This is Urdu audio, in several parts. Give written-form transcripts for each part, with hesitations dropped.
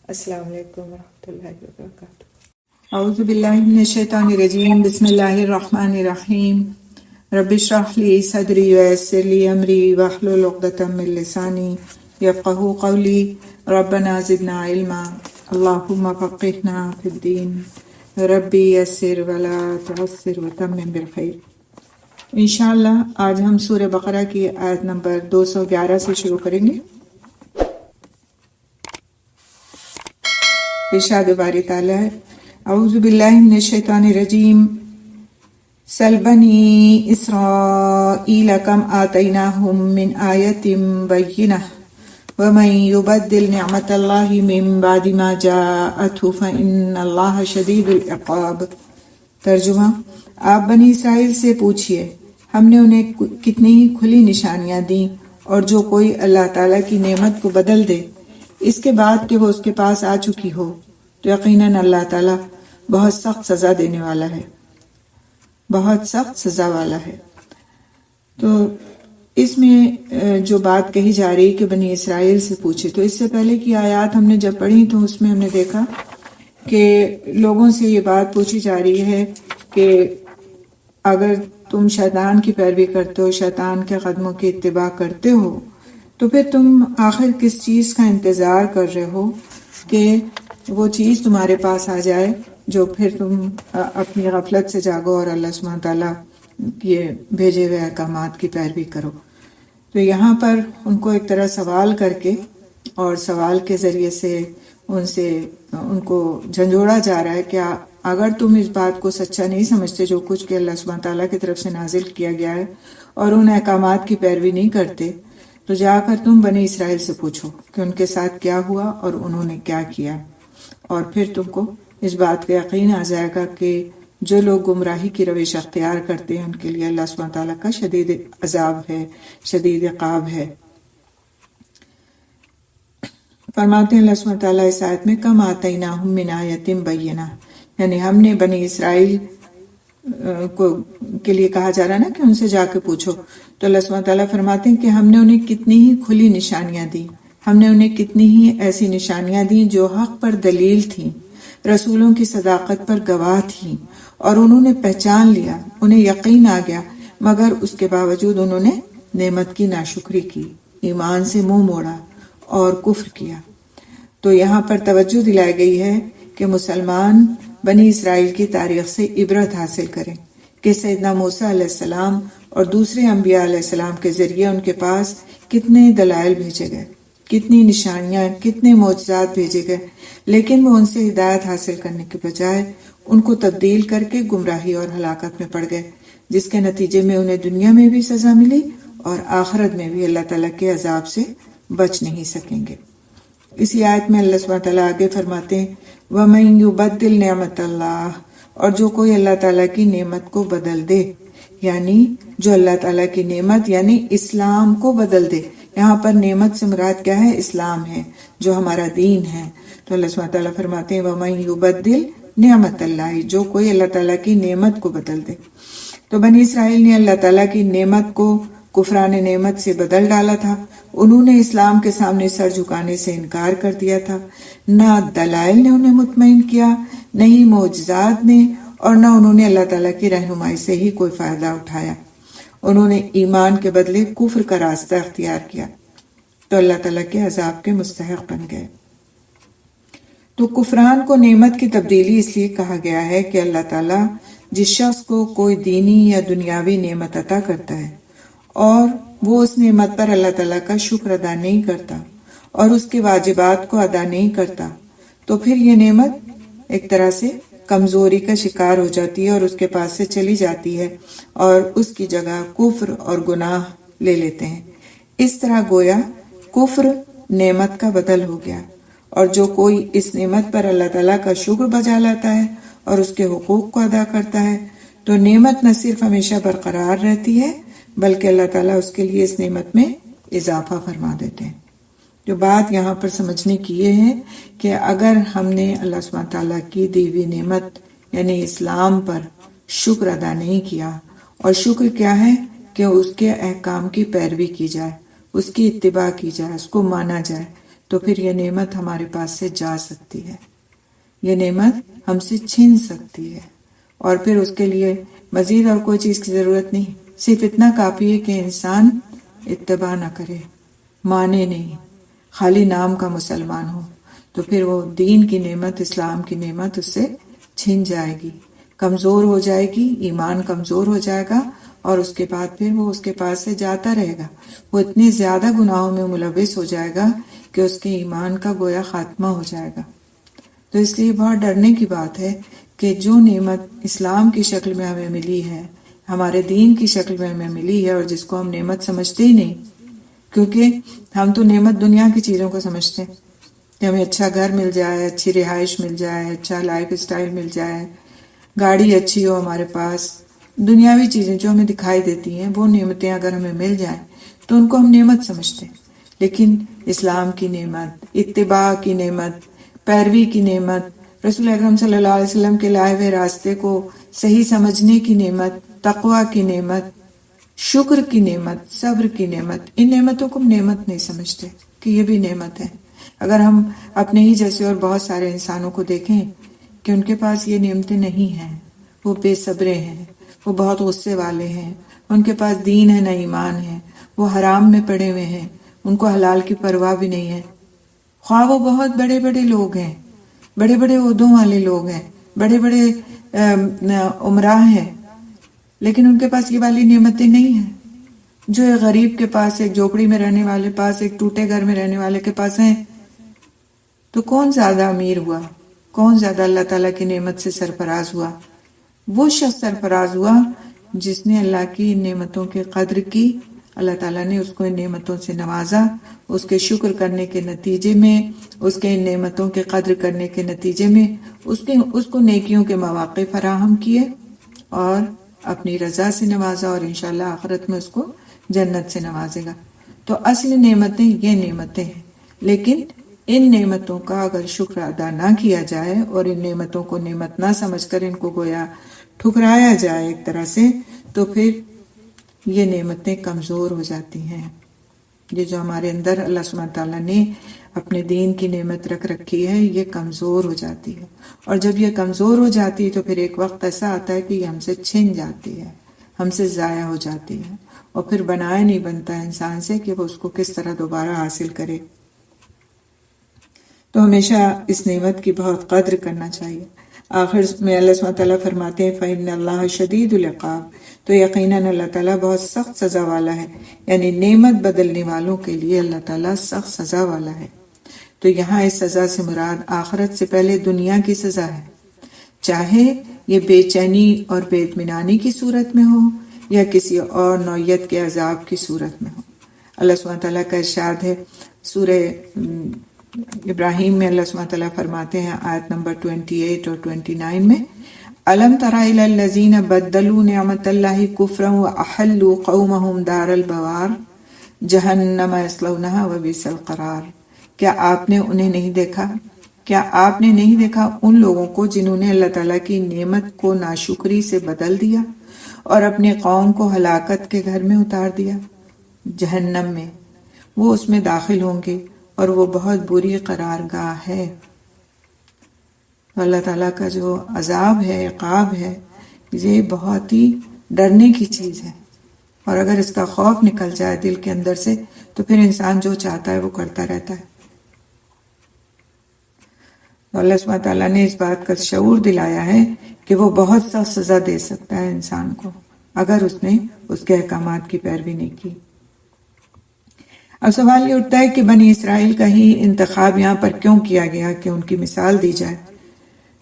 السلام علیکم ورحمۃ اللہ وبرکاتہ۔ اعوذ باللہ من الشیطان الرجیم، بسم اللہ الرحمن الرحیم۔ رب اشرح لی صدری ویسر لی امری واحلل عقدۃ من لسانی یفقہوا قولی، ربنا زدنا علما اللہم فقہنا فی الدین، ربی یسر ولا تعسر وتمم بالخیر۔ انشاءاللہ آج ہم سورہ بقرہ کی آیت نمبر 211 سے شروع کریں گے۔ ارشاد باری تعالیٰ ہے، اعوذ باللہ من الشیطان الرجیم، سل بنی اسرائیل کم آتیناہم من آیت بینہ ومن یبدل نعمت اللہ من بعد ما جاءتہ فإن اللہ شدید العقاب۔ ترجمہ، آپ بنی اسرائیل سے پوچھئے ہم نے انہیں کتنی ہی کھلی نشانیاں دیں، اور جو کوئی اللہ تعالیٰ کی نعمت کو بدل دے اس کے بعد کہ وہ اس کے پاس آ چکی ہو تو یقیناً اللہ تعالیٰ بہت سخت سزا دینے والا ہے، بہت سخت سزا والا ہے۔ تو اس میں جو بات کہی جا رہی کہ بنی اسرائیل سے پوچھے، تو اس سے پہلے کی آیات ہم نے جب پڑھی تو اس میں ہم نے دیکھا کہ لوگوں سے یہ بات پوچھی جا رہی ہے کہ اگر تم شیطان کی پیروی کرتے ہو، شیطان کے قدموں کی اتباع کرتے ہو، تو پھر تم آخر کس چیز کا انتظار کر رہے ہو کہ وہ چیز تمہارے پاس آ جائے جو پھر تم اپنی غفلت سے جاگو اور اللہ سبحانہ تعالیٰ کے بھیجے ہوئے احکامات کی پیروی کرو۔ تو یہاں پر ان کو ایک طرح سوال کر کے اور سوال کے ذریعے سے ان کو جھنجھوڑا جا رہا ہے کہ اگر تم اس بات کو سچا نہیں سمجھتے جو کچھ کہ اللہ سبحانہ تعالیٰ کی طرف سے نازل کیا گیا ہے اور ان احکامات کی پیروی نہیں کرتے، تو جا کر تم بنی اسرائیل سے پوچھو کہ ان کے ساتھ کیا ہوا اور انہوں نے کیا کیا، اور پھر تم کو اس بات کا یقین آ جائے گا کہ جو لوگ گمراہی کی روش اختیار کرتے ہیں ان کے لیے اللہ سبحانہ تعالیٰ کا شدید عذاب ہے، شدید عقاب ہے۔ فرماتے ہیں اللہ سبحانہ تعالیٰ اس آیت میں کم آتیناہم من آیت بینہ، یعنی ہم نے بنی اسرائیل کے لیے کہا جا رہا ہے نا کہ ان سے جا کے پوچھو، تو اللہ سبحانہ تعالیٰ فرماتے ہیں کہ ہم نے انہیں کتنی ہی کھلی نشانیاں دی، ہم نے انہیں کتنی ہی ایسی نشانیاں دیں جو حق پر دلیل تھیں، رسولوں کی صداقت پر گواہ تھیں، اور انہوں نے پہچان لیا، انہیں یقین آ گیا، مگر اس کے باوجود انہوں نے نعمت کی ناشکری کی، ایمان سے منہ موڑا اور کفر کیا۔ تو یہاں پر توجہ دلائی گئی ہے کہ مسلمان بنی اسرائیل کی تاریخ سے عبرت حاصل کریں کہ سیدنا موسیٰ علیہ السلام اور دوسرے انبیاء علیہ السلام کے ذریعے ان کے پاس کتنے دلائل بھیجے گئے، کتنی نشانیاں، کتنے معجزات بھیجے گئے، لیکن وہ ان سے ہدایت حاصل کرنے کے بجائے ان کو تبدیل کر کے گمراہی اور ہلاکت میں پڑ گئے، جس کے نتیجے میں انہیں دنیا میں بھی سزا ملی اور آخرت میں بھی اللہ تعالیٰ کے عذاب سے بچ نہیں سکیں گے۔ اسی آیت میں اللہ سبحانہ تعالیٰ آگے فرماتے ہیں وَمَن يُبَدِّلْ نِعْمَتَ اللَّهِ، اور جو کوئی اللہ تعالیٰ کی نعمت کو بدل دے، یعنی جو اللہ تعالیٰ کی نعمت یعنی اسلام کو بدل دے۔ یہاں پر نعمت سے مراد کیا ہے؟ اسلام ہے، جو ہمارا دین ہے۔ تو اللہ سبحانہ تعالیٰ فرماتے ہیں وَمَن يُبَدِّلْ نِعْمَتَ اللَّهِ، جو کوئی اللہ تعالیٰ کی نعمت کو بدل دے۔ تو بنی اسرائیل نے اللہ تعالیٰ کی نعمت کو کفران نعمت سے بدل ڈالا تھا، انہوں نے اسلام کے سامنے سر جھکانے سے انکار کر دیا تھا، نہ دلائل نے انہیں مطمئن کیا، نہ ہی معجزات نے، اور نہ انہوں نے اللہ تعالیٰ کی رہنمائی سے ہی کوئی فائدہ اٹھایا۔ انہوں نے ایمان کے بدلے کفر کا راستہ اختیار کیا، تو اللہ تعالیٰ کے عذاب کے مستحق بن گئے۔ تو کفران کو نعمت کی تبدیلی اس لیے کہا گیا ہے کہ اللہ تعالیٰ جس شخص کو کوئی دینی یا دنیاوی نعمت عطا کرتا ہے اور وہ اس نعمت پر اللہ تعالیٰ کا شکر ادا نہیں کرتا اور اس کے واجبات کو ادا نہیں کرتا، تو پھر یہ نعمت ایک طرح سے کمزوری کا شکار ہو جاتی ہے اور اس کے پاس سے چلی جاتی ہے، اور اس کی جگہ کفر اور گناہ لے لیتے ہیں۔ اس طرح گویا کفر نعمت کا بدل ہو گیا، اور جو کوئی اس نعمت پر اللہ تعالیٰ کا شکر بجا لاتا ہے اور اس کے حقوق کو ادا کرتا ہے تو نعمت نہ صرف ہمیشہ برقرار رہتی ہے بلکہ اللہ تعالیٰ اس کے لیے اس نعمت میں اضافہ فرما دیتے ہیں۔ جو بات یہاں پر سمجھنے کی یہ ہے کہ اگر ہم نے اللہ سبحانہ تعالیٰ کی دی ہوئی نعمت یعنی اسلام پر شکر ادا نہیں کیا، اور شکر کیا ہے کہ اس کے احکام کی پیروی کی جائے، اس کی اتباع کی جائے، اس کو مانا جائے، تو پھر یہ نعمت ہمارے پاس سے جا سکتی ہے، یہ نعمت ہم سے چھن سکتی ہے، اور پھر اس کے لیے مزید اور کوئی چیز کی ضرورت نہیں، صرف اتنا کافی ہے کہ انسان اتباع نہ کرے، مانے نہیں، خالی نام کا مسلمان ہو، تو پھر وہ دین کی نعمت، اسلام کی نعمت اس سے چھن جائے گی، کمزور ہو جائے گی، ایمان کمزور ہو جائے گا، اور اس کے بعد پھر وہ اس کے پاس سے جاتا رہے گا، وہ اتنے زیادہ گناہوں میں ملوث ہو جائے گا کہ اس کے ایمان کا گویا خاتمہ ہو جائے گا۔ تو اس لیے بہت ڈرنے کی بات ہے کہ جو نعمت اسلام کی شکل میں ہمیں ملی ہے، ہمارے دین کی شکل میں ہمیں ملی ہے، اور جس کو ہم نعمت سمجھتے ہی نہیں، کیونکہ ہم تو نعمت دنیا کی چیزوں کو سمجھتے ہیں کہ ہمیں اچھا گھر مل جائے، اچھی رہائش مل جائے، اچھا لائف اسٹائل مل جائے، گاڑی اچھی ہو ہمارے پاس، دنیاوی چیزیں جو ہمیں دکھائی دیتی ہیں وہ نعمتیں اگر ہمیں مل جائیں تو ان کو ہم نعمت سمجھتے ہیں۔ لیکن اسلام کی نعمت، اتباع کی نعمت، پیروی کی نعمت، رسول اکرم صلی اللہ علیہ وسلم کے لائے ہوئے راستے کو صحیح سمجھنے کی نعمت، تقوی کی نعمت، شکر کی نعمت، صبر کی نعمت، ان نعمتوں کو ہم نعمت نہیں سمجھتے کہ یہ بھی نعمت ہے۔ اگر ہم اپنے ہی جیسے اور بہت سارے انسانوں کو دیکھیں کہ ان کے پاس یہ نعمتیں نہیں ہیں، وہ بے صبرے ہیں، وہ بہت غصے والے ہیں، ان کے پاس دین ہے نہ ایمان ہے، وہ حرام میں پڑے ہوئے ہیں، ان کو حلال کی پرواہ بھی نہیں ہے، خواہ وہ بہت بڑے بڑے لوگ ہیں، بڑے بڑے عہدوں والے لوگ ہیں، بڑے بڑے عمراء ہیں، لیکن ان کے پاس یہ والی نعمتیں نہیں ہیں جو ایک غریب کے پاس، ایک جھوپڑی میں رہنے والے پاس، ایک ٹوٹے گھر میں رہنے والے کے پاس ہیں۔ تو کون زیادہ امیر ہوا، کون زیادہ اللہ تعالیٰ کی نعمت سے سرفراز ہوا؟ وہ شخص سرفراز ہوا جس نے اللہ کی نعمتوں کی قدر کی، اللہ تعالیٰ نے اس کو ان نعمتوں سے نوازا، اس کے شکر کرنے کے نتیجے میں، اس کے ان نعمتوں کے قدر کرنے کے نتیجے میں اس کو نیکیوں کے مواقع فراہم کیے اور اپنی رضا سے نوازا، اور انشاءاللہ آخرت میں اس کو جنت سے نوازے گا۔ تو اصل نعمتیں یہ نعمتیں ہیں، لیکن ان نعمتوں کا اگر شکر ادا نہ کیا جائے اور ان نعمتوں کو نعمت نہ سمجھ کر ان کو گویا ٹھکرایا جائے ایک طرح سے، تو پھر یہ نعمتیں کمزور ہو جاتی ہیں۔ یہ جو ہمارے اندر اللہ سبحانہ تعالیٰ نے اپنے دین کی نعمت رکھ رکھی ہے، یہ کمزور ہو جاتی ہے، اور جب یہ کمزور ہو جاتی ہے تو پھر ایک وقت ایسا آتا ہے کہ یہ ہم سے چھن جاتی ہے، ہم سے ضائع ہو جاتی ہے، اور پھر بنایا نہیں بنتا ہے انسان سے کہ وہ اس کو کس طرح دوبارہ حاصل کرے۔ تو ہمیشہ اس نعمت کی بہت قدر کرنا چاہیے۔ آخر میں اللہ سبحانہ تعالیٰ فرماتے ہیں فَإِنَّ اللَّهَ شَدِيدُ الْعِقَابِ، تو یقیناً اللہ تعالیٰ بہت سخت سزا والا ہے، یعنی نعمت بدلنے والوں کے لیے اللہ تعالیٰ سخت سزا والا ہے۔ تو یہاں اس سزا سے مراد آخرت سے پہلے دنیا کی سزا ہے، چاہے یہ بے چینی اور بے اطمینانی کی صورت میں ہو یا کسی اور نوعیت کے عذاب کی صورت میں ہو۔ اللہ سبحانہ تعالیٰ کا ارشاد ہے سورہ ابراہیم میں، اللہ سبحانہ تعالیٰ فرماتے ہیں آیت نمبر 28 اور 29 میں، أَلَمْ تَرَ إِلَى الَّذِينَ بَدَّلُوا نِعْمَةَ اللَّهِ كُفْرًا وَأَحَلُّوا قَوْمَهُمْ دَارَ الْبَوَارِ جَهَنَّمَ يَصْلَوْنَهَا وَبِئْسَ الْقَرَارُ۔ کیا آپ نے انہیں نہیں دیکھا، کیا آپ نے نہیں دیکھا ان لوگوں کو جنہوں نے اللہ تعالیٰ کی نعمت کو ناشکری سے بدل دیا اور اپنے قوم کو ہلاکت کے گھر میں اتار دیا، جہنم میں، وہ اس میں داخل ہوں گے اور وہ بہت بری قرارگاہ ہے۔ اللہ تعالیٰ کا جو عذاب ہے، عقاب ہے، یہ بہت ہی ڈرنے کی چیز ہے، اور اگر اس کا خوف نکل جائے دل کے اندر سے تو پھر انسان جو چاہتا ہے وہ کرتا رہتا ہے۔ تو اللہ سبحانہ تعالیٰ نے اس بات کا شعور دلایا ہے کہ وہ بہت سخت سزا دے سکتا ہے انسان کو اگر اس نے اس کے احکامات کی پیروی نہیں کی۔ اب سوال یہ اٹھتا ہے کہ بنی اسرائیل کا ہی انتخاب یہاں پر کیوں کیا گیا کہ ان کی مثال دی جائے؟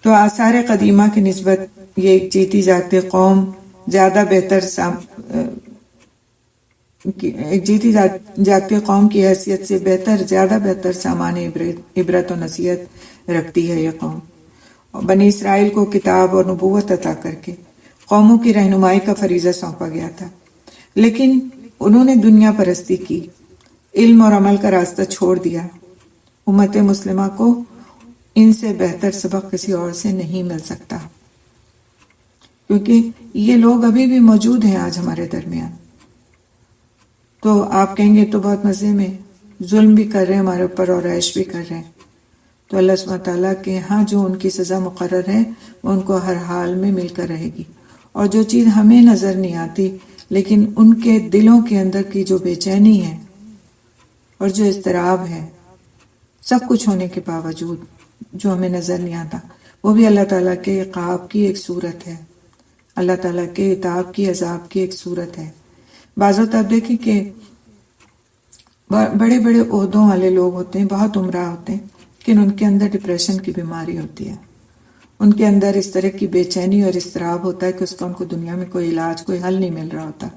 تو آثار قدیمہ کی نسبت یہ ایک جیتی جاگتی قوم زیادہ بہتر ایک جیتی جاگتی قوم کی حیثیت سے زیادہ بہتر سامان عبرت و نصیحت رکھتی ہے۔ یہ قوم بنی اسرائیل کو کتاب اور نبوت عطا کر کے قوموں کی رہنمائی کا فریضہ سونپا گیا تھا، لیکن انہوں نے دنیا پرستی کی، علم اور عمل کا راستہ چھوڑ دیا۔ امت مسلمہ کو ان سے بہتر سبق کسی اور سے نہیں مل سکتا، کیونکہ یہ لوگ ابھی بھی موجود ہیں آج ہمارے درمیان۔ تو آپ کہیں گے تو بہت مزے میں ظلم بھی کر رہے ہیں ہمارے اوپر اور عیش بھی کر رہے ہیں، تو اللہ سبحانہ تعالیٰ کے ہاں جو ان کی سزا مقرر ہے وہ ان کو ہر حال میں مل کر رہے گی، اور جو چیز ہمیں نظر نہیں آتی لیکن ان کے دلوں کے اندر کی جو بے چینی ہے اور جو اضطراب ہے، سب کچھ ہونے کے باوجود جو ہمیں نظر نہیں آتا، وہ بھی اللہ تعالیٰ کے عقاب کی ایک صورت ہے، اللہ تعالیٰ کے عتاب کی، عذاب کی ایک صورت ہے۔ بعض اوقات آپ دیکھیں کہ بڑے بڑے عہدوں والے لوگ ہوتے ہیں، بہت عمرہ ہوتے ہیں، لیکن ان کے اندر ڈپریشن کی بیماری ہوتی ہے، ان کے اندر اس طرح کی بے چینی اور اضطراب ہوتا ہے کہ اس کا ان کو دنیا میں کوئی علاج، کوئی حل نہیں مل رہا ہوتا۔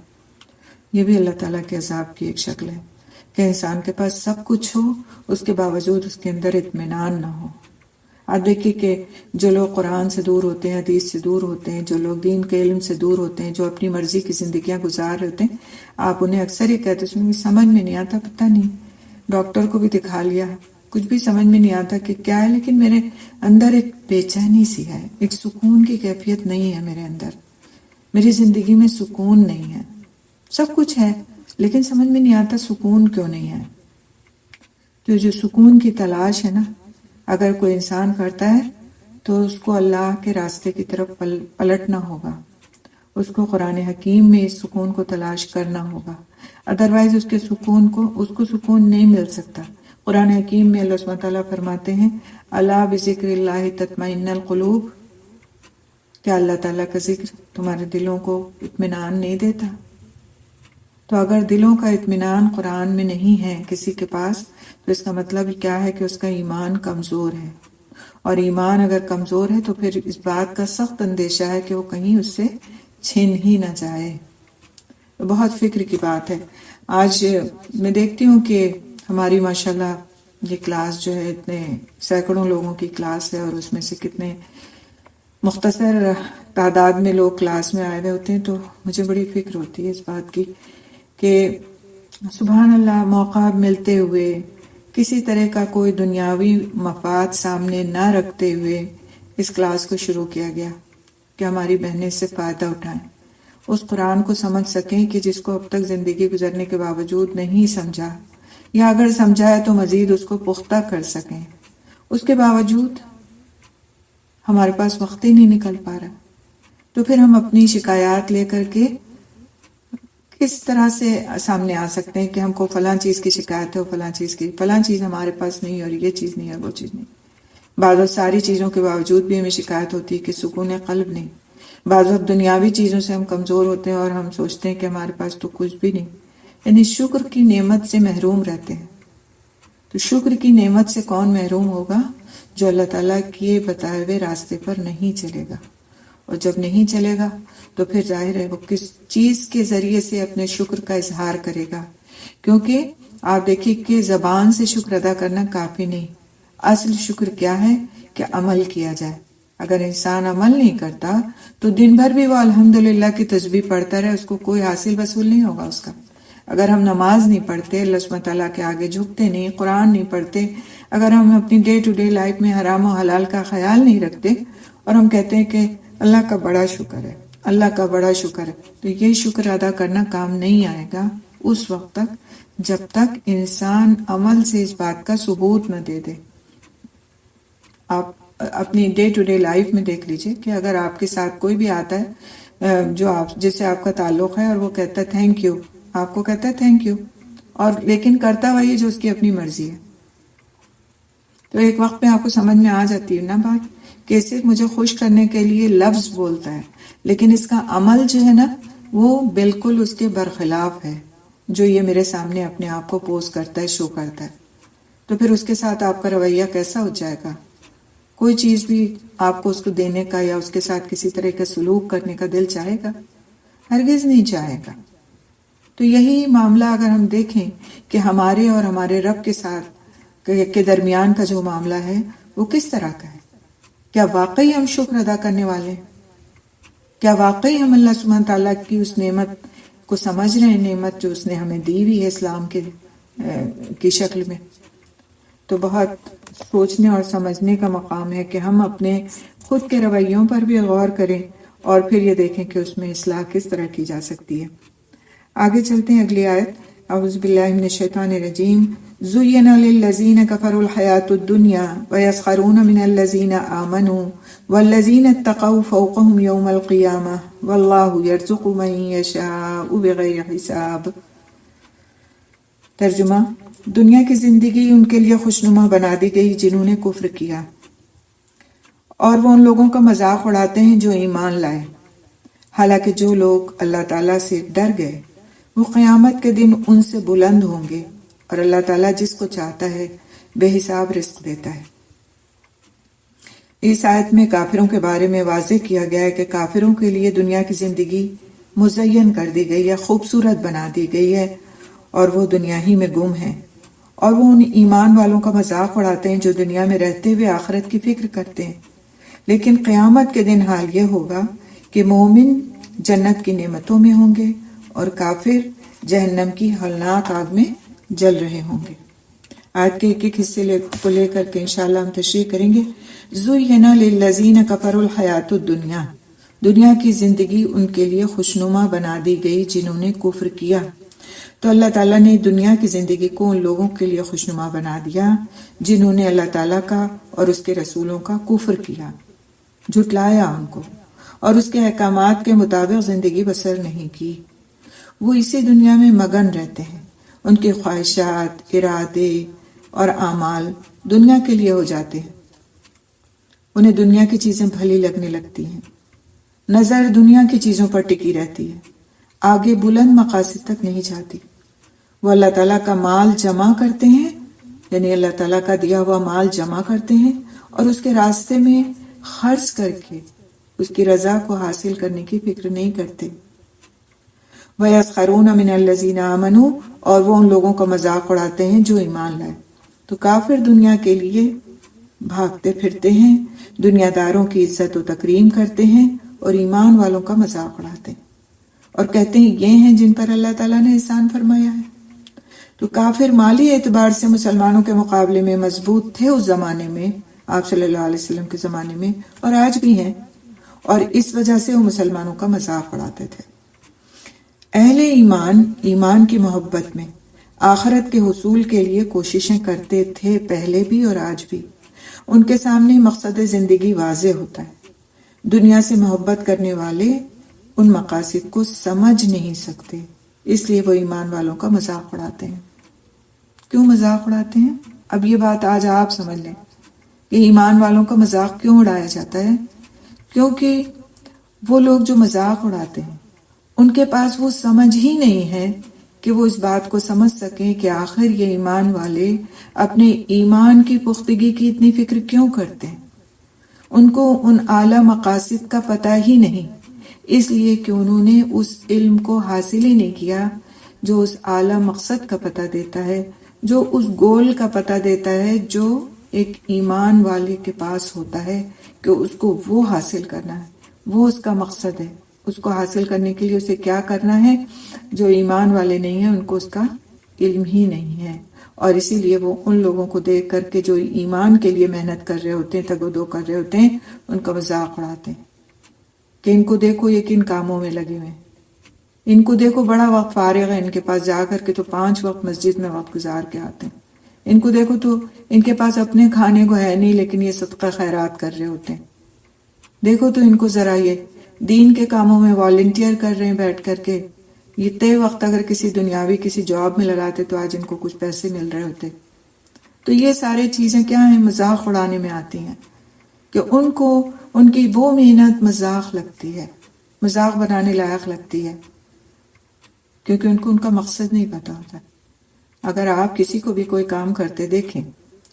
یہ بھی اللہ تعالیٰ کے عذاب کی ایک شکل ہے کہ انسان کے پاس سب کچھ ہو، اس کے باوجود اس کے اندر اطمینان نہ ہو۔ آپ دیکھیے کہ جو لوگ قرآن سے دور ہوتے ہیں، حدیث سے دور ہوتے ہیں، جو لوگ دین کے علم سے دور ہوتے ہیں، جو اپنی مرضی کی زندگیاں گزار رہے ہوتے ہیں، آپ انہیں اکثر یہ کہتے ہیں سمجھ میں نہیں آتا، پتہ نہیں، ڈاکٹر کو بھی دکھا لیا، کچھ بھی سمجھ میں نہیں آتا کہ کیا ہے، لیکن میرے اندر ایک بے چینی سی ہے، ایک سکون کی کیفیت نہیں ہے میرے اندر، میری زندگی میں سکون نہیں ہے، سب کچھ ہے لیکن سمجھ میں نہیں آتا سکون کیوں نہیں ہے۔ تو جو سکون کی تلاش ہے نا، اگر کوئی انسان کرتا ہے تو اس کو اللہ کے راستے کی طرف پلٹنا ہوگا، اس کو قرآن حکیم میں اس سکون کو تلاش کرنا ہوگا، ادروائز اس کو سکون نہیں مل سکتا۔ قرآن حکیم میں اللہ سبحانہ تعالیٰ فرماتے ہیں الا بذکر اللہ تطمئن القلوب، کیا اللہ تعالیٰ کا ذکر تمہارے دلوں کو اطمینان نہیں دیتا؟ تو اگر دلوں کا اطمینان قرآن میں نہیں ہے کسی کے پاس، تو اس کا مطلب کیا ہے کہ اس کا ایمان کمزور ہے، اور ایمان اگر کمزور ہے تو پھر اس بات کا سخت اندیشہ ہے کہ وہ کہیں اس سے چھن ہی نہ جائے۔ بہت فکر کی بات ہے۔ آج میں دیکھتی ہوں کہ ہماری ماشاءاللہ یہ کلاس جو ہے اتنے سینکڑوں لوگوں کی کلاس ہے، اور اس میں سے کتنے مختصر تعداد میں لوگ کلاس میں آئے ہوئے ہوتے ہیں، تو مجھے بڑی فکر ہوتی ہے اس بات کی کہ سبحان اللہ، موقع ملتے ہوئے کسی طرح کا کوئی دنیاوی مفاد سامنے نہ رکھتے ہوئے اس کلاس کو شروع کیا گیا کہ ہماری بہنیں اس سے فائدہ اٹھائیں، اس قرآن کو سمجھ سکیں کہ جس کو اب تک زندگی گزرنے کے باوجود نہیں سمجھا، یا اگر سمجھا ہے تو مزید اس کو پختہ کر سکیں، اس کے باوجود ہمارے پاس وقت ہی نہیں نکل پا رہا۔ تو پھر ہم اپنی شکایات لے کر کے کس طرح سے سامنے آ سکتے ہیں کہ ہم کو فلاں چیز کی شکایت ہے، فلاں چیز ہمارے پاس نہیں، اور یہ چیز نہیں ہے، وہ چیز نہیں۔ بعض وقت ساری چیزوں کے باوجود بھی ہمیں شکایت ہوتی ہے کہ سکون قلب نہیں۔ بعض وقت دنیاوی چیزوں سے ہم کمزور ہوتے ہیں اور ہم سوچتے ہیں کہ ہمارے پاس تو کچھ بھی نہیں، یعنی شکر کی نعمت سے محروم رہتے ہیں۔ تو شکر کی نعمت سے کون محروم ہوگا؟ جو اللہ تعالیٰ کے بتائے ہوئے راستے پر نہیں چلے گا، اور جب نہیں چلے گا تو پھر ظاہر ہے وہ کس چیز کے ذریعے سے اپنے شکر کا اظہار کرے گا، کیونکہ آپ دیکھیں کہ زبان سے شکر ادا کرنا کافی نہیں، اصل شکر کیا ہے کہ عمل کیا جائے۔ اگر انسان عمل نہیں کرتا تو دن بھر بھی وہ الحمدللہ کی تسبیح پڑھتا رہے، اس کو کوئی حاصل وصول نہیں ہوگا اس کا۔ اگر ہم نماز نہیں پڑھتے، اللہ سبحانہ تعالیٰ کے آگے جھکتے نہیں، قرآن نہیں پڑھتے، اگر ہم اپنی ڈے ٹو ڈے لائف میں حرام و حلال کا خیال نہیں رکھتے، اور ہم کہتے ہیں کہ اللہ کا بڑا شکر ہے، اللہ کا بڑا شکر ہے، تو یہ شکر ادا کرنا کام نہیں آئے گا اس وقت تک جب تک انسان عمل سے اس بات کا ثبوت نہ دے دے۔ آپ اپنی ڈے ٹو ڈے لائف میں دیکھ لیجئے کہ اگر آپ کے ساتھ کوئی بھی آتا ہے جس سے آپ کا تعلق ہے، اور وہ کہتا ہے تھینک یو، آپ کو کہتا ہے تھینک یو، اور لیکن کرتا وہی جو اس کی اپنی مرضی ہے، تو ایک وقت میں آپ کو سمجھ میں آ جاتی ہے نا بات کہ صرف مجھے خوش کرنے کے لیے لفظ بولتا ہے، لیکن اس کا عمل جو ہے نا وہ بالکل اس کے برخلاف ہے جو یہ میرے سامنے اپنے آپ کو پوز کرتا ہے، شو کرتا ہے۔ تو پھر اس کے ساتھ آپ کا رویہ کیسا ہو جائے گا؟ کوئی چیز بھی آپ کو اس کو دینے کا یا اس کے ساتھ کسی طرح کا سلوک کرنے کا دل چاہے گا؟ ہرگز نہیں چاہے گا۔ تو یہی معاملہ اگر ہم دیکھیں کہ ہمارے اور ہمارے رب کے ساتھ کے درمیان کا جو معاملہ ہے وہ کس طرح کا ہے، کیا واقعی ہم شکر ادا کرنے والے ہیں؟ کیا واقعی ہم اللہ سبحانہ تعالیٰ کی اس نعمت کو سمجھ رہے ہیں، نعمت جو اس نے ہمیں دی ہوئی ہے اسلام کی شکل میں؟ تو بہت سوچنے اور سمجھنے کا مقام ہے کہ ہم اپنے خود کے رویوں پر بھی غور کریں، اور پھر یہ دیکھیں کہ اس میں اصلاح کس طرح کی جا سکتی ہے۔ آگے چلتے ہیں اگلی آیت اعوذ باللہ من الشیطان الرجیم زُيِّنَ لِلَّذِينَ كَفَرُوا الْحَيَاةُ الدُّنْيَا وَيَسْخَرُونَ مِنَ الَّذِينَ آمَنُوا وَالَّذِينَ اتَّقَوْا فَوْقَهُمْ يَوْمَ الْقِيَامَةِ وَاللَّهُ يَرْزُقُ مَن يَشَاءُ بِغَيْرِ حِسَابٍ۔ ترجمہ: دنیا کی زندگی ان کے لیے خوشنما بنا دی گئی جنہوں نے کفر کیا، اور وہ ان لوگوں کا مذاق اڑاتے ہیں جو ایمان لائے، حالانکہ جو لوگ اللہ تعالیٰ سے ڈر گئے وہ قیامت کے دن ان سے بلند ہوں گے، اور اللہ تعالیٰ جس کو چاہتا ہے بے حساب رزق دیتا ہے۔ اس آیت میں کافروں کے بارے میں واضح کیا گیا ہے کہ کافروں کے لیے دنیا کی زندگی مزین کر دی گئی ہے، خوبصورت بنا دی گئی ہے، اور وہ دنیا ہی میں گم ہیں، اور وہ ان ایمان والوں کا مذاق اڑاتے ہیں جو دنیا میں رہتے ہوئے آخرت کی فکر کرتے ہیں۔ لیکن قیامت کے دن حال یہ ہوگا کہ مومن جنت کی نعمتوں میں ہوں گے اور کافر جہنم کی ہولناک آگ میں جل رہے ہوں گے۔ آیت کے ایک ایک حصے کو لے کر کے انشاءاللہ ہم تشریح کریں گے۔ زُيِّنَ لِلَّذِينَ كَفَرُوا الْحَيَاةُ الدُّنْيَا، دنیا کی زندگی ان کے لیے خوشنما بنا دی گئی جنہوں نے کفر کیا۔ تو اللہ تعالیٰ نے دنیا کی زندگی کو ان لوگوں کے لیے خوشنما بنا دیا جنہوں نے اللہ تعالیٰ کا اور اس کے رسولوں کا کفر کیا، جھٹلایا ان کو، اور اس کے احکامات کے مطابق زندگی بسر نہیں کی۔ وہ اسی دنیا میں مگن رہتے ہیں، ان کی خواہشات، ارادے اور اعمال دنیا کے لیے ہو جاتے ہیں، انہیں دنیا کی چیزیں بھلی لگنے لگتی ہیں، نظر دنیا کی چیزوں پر ٹکی رہتی ہے، آگے بلند مقاصد تک نہیں جاتی۔ وہ اللہ تعالیٰ کا مال جمع کرتے ہیں، یعنی اللہ تعالیٰ کا دیا ہوا مال جمع کرتے ہیں اور اس کے راستے میں خرچ کر کے اس کی رضا کو حاصل کرنے کی فکر نہیں کرتے۔ وَيَسْخَرُونَ مِنَ الَّذِينَ آمَنُوا، اور وہ ان لوگوں کا مذاق اڑاتے ہیں جو ایمان لائے۔ تو کافر دنیا کے لیے بھاگتے پھرتے ہیں، دنیا داروں کی عزت و تکریم کرتے ہیں اور ایمان والوں کا مذاق اڑاتے ہیں، اور کہتے ہیں یہ ہیں جن پر اللہ تعالیٰ نے احسان فرمایا ہے۔ تو کافر مالی اعتبار سے مسلمانوں کے مقابلے میں مضبوط تھے اس زمانے میں، آپ صلی اللہ علیہ وسلم کے زمانے میں، اور آج بھی ہیں، اور اس وجہ سے وہ مسلمانوں کا مذاق اڑاتے تھے۔ اہل ایمان ایمان کی محبت میں آخرت کے حصول کے لیے کوششیں کرتے تھے، پہلے بھی اور آج بھی۔ ان کے سامنے مقصد زندگی واضح ہوتا ہے۔ دنیا سے محبت کرنے والے ان مقاصد کو سمجھ نہیں سکتے، اس لیے وہ ایمان والوں کا مذاق اڑاتے ہیں۔ کیوں مذاق اڑاتے ہیں؟ اب یہ بات آج آپ سمجھ لیں کہ ایمان والوں کا مذاق کیوں اڑایا جاتا ہے۔ کیونکہ وہ لوگ جو مذاق اڑاتے ہیں ان کے پاس وہ سمجھ ہی نہیں ہے کہ وہ اس بات کو سمجھ سکیں کہ آخر یہ ایمان والے اپنے ایمان کی پختگی کی اتنی فکر کیوں کرتے ہیں۔ ان کو ان اعلیٰ مقاصد کا پتہ ہی نہیں، اس لیے کہ انہوں نے اس علم کو حاصل ہی نہیں کیا جو اس اعلیٰ مقصد کا پتہ دیتا ہے، جو اس گول کا پتہ دیتا ہے جو ایک ایمان والے کے پاس ہوتا ہے کہ اس کو وہ حاصل کرنا ہے، وہ اس کا مقصد ہے۔ اس کو حاصل کرنے کے لیے اسے کیا کرنا ہے، جو ایمان والے نہیں ہیں ان کو اس کا علم ہی نہیں ہے، اور اسی لیے وہ ان لوگوں کو دیکھ کر کے جو ایمان کے لیے محنت کر رہے ہوتے ہیں، تگ و دو کر رہے ہوتے ہیں، ان کا مذاق اڑاتے ہیں کہ ان کو دیکھو یہ کن کاموں میں لگے ہوئے ہیں، ان کو دیکھو بڑا وقت فارغ ہے ان کے پاس، جا کر کے تو 5 وقت مسجد میں وقت گزار کے آتے ہیں، ان کو دیکھو تو ان کے پاس اپنے کھانے کو ہے نہیں لیکن یہ صدقہ خیرات کر رہے ہوتے ہیں، دیکھو تو ان کو ذرا یہ دین کے کاموں میں والنٹیئر کر رہے ہیں بیٹھ کر کے، یہ طے وقت اگر کسی دنیاوی کسی جاب میں لگاتے تو آج ان کو کچھ پیسے مل رہے ہوتے۔ تو یہ سارے چیزیں کیا ہیں، مذاق اڑانے میں آتی ہیں کہ ان کو ان کی وہ محنت مذاق لگتی ہے، مذاق بنانے لائق لگتی ہے، کیونکہ ان کو ان کا مقصد نہیں پتا ہوتا۔ اگر آپ کسی کو بھی کوئی کام کرتے دیکھیں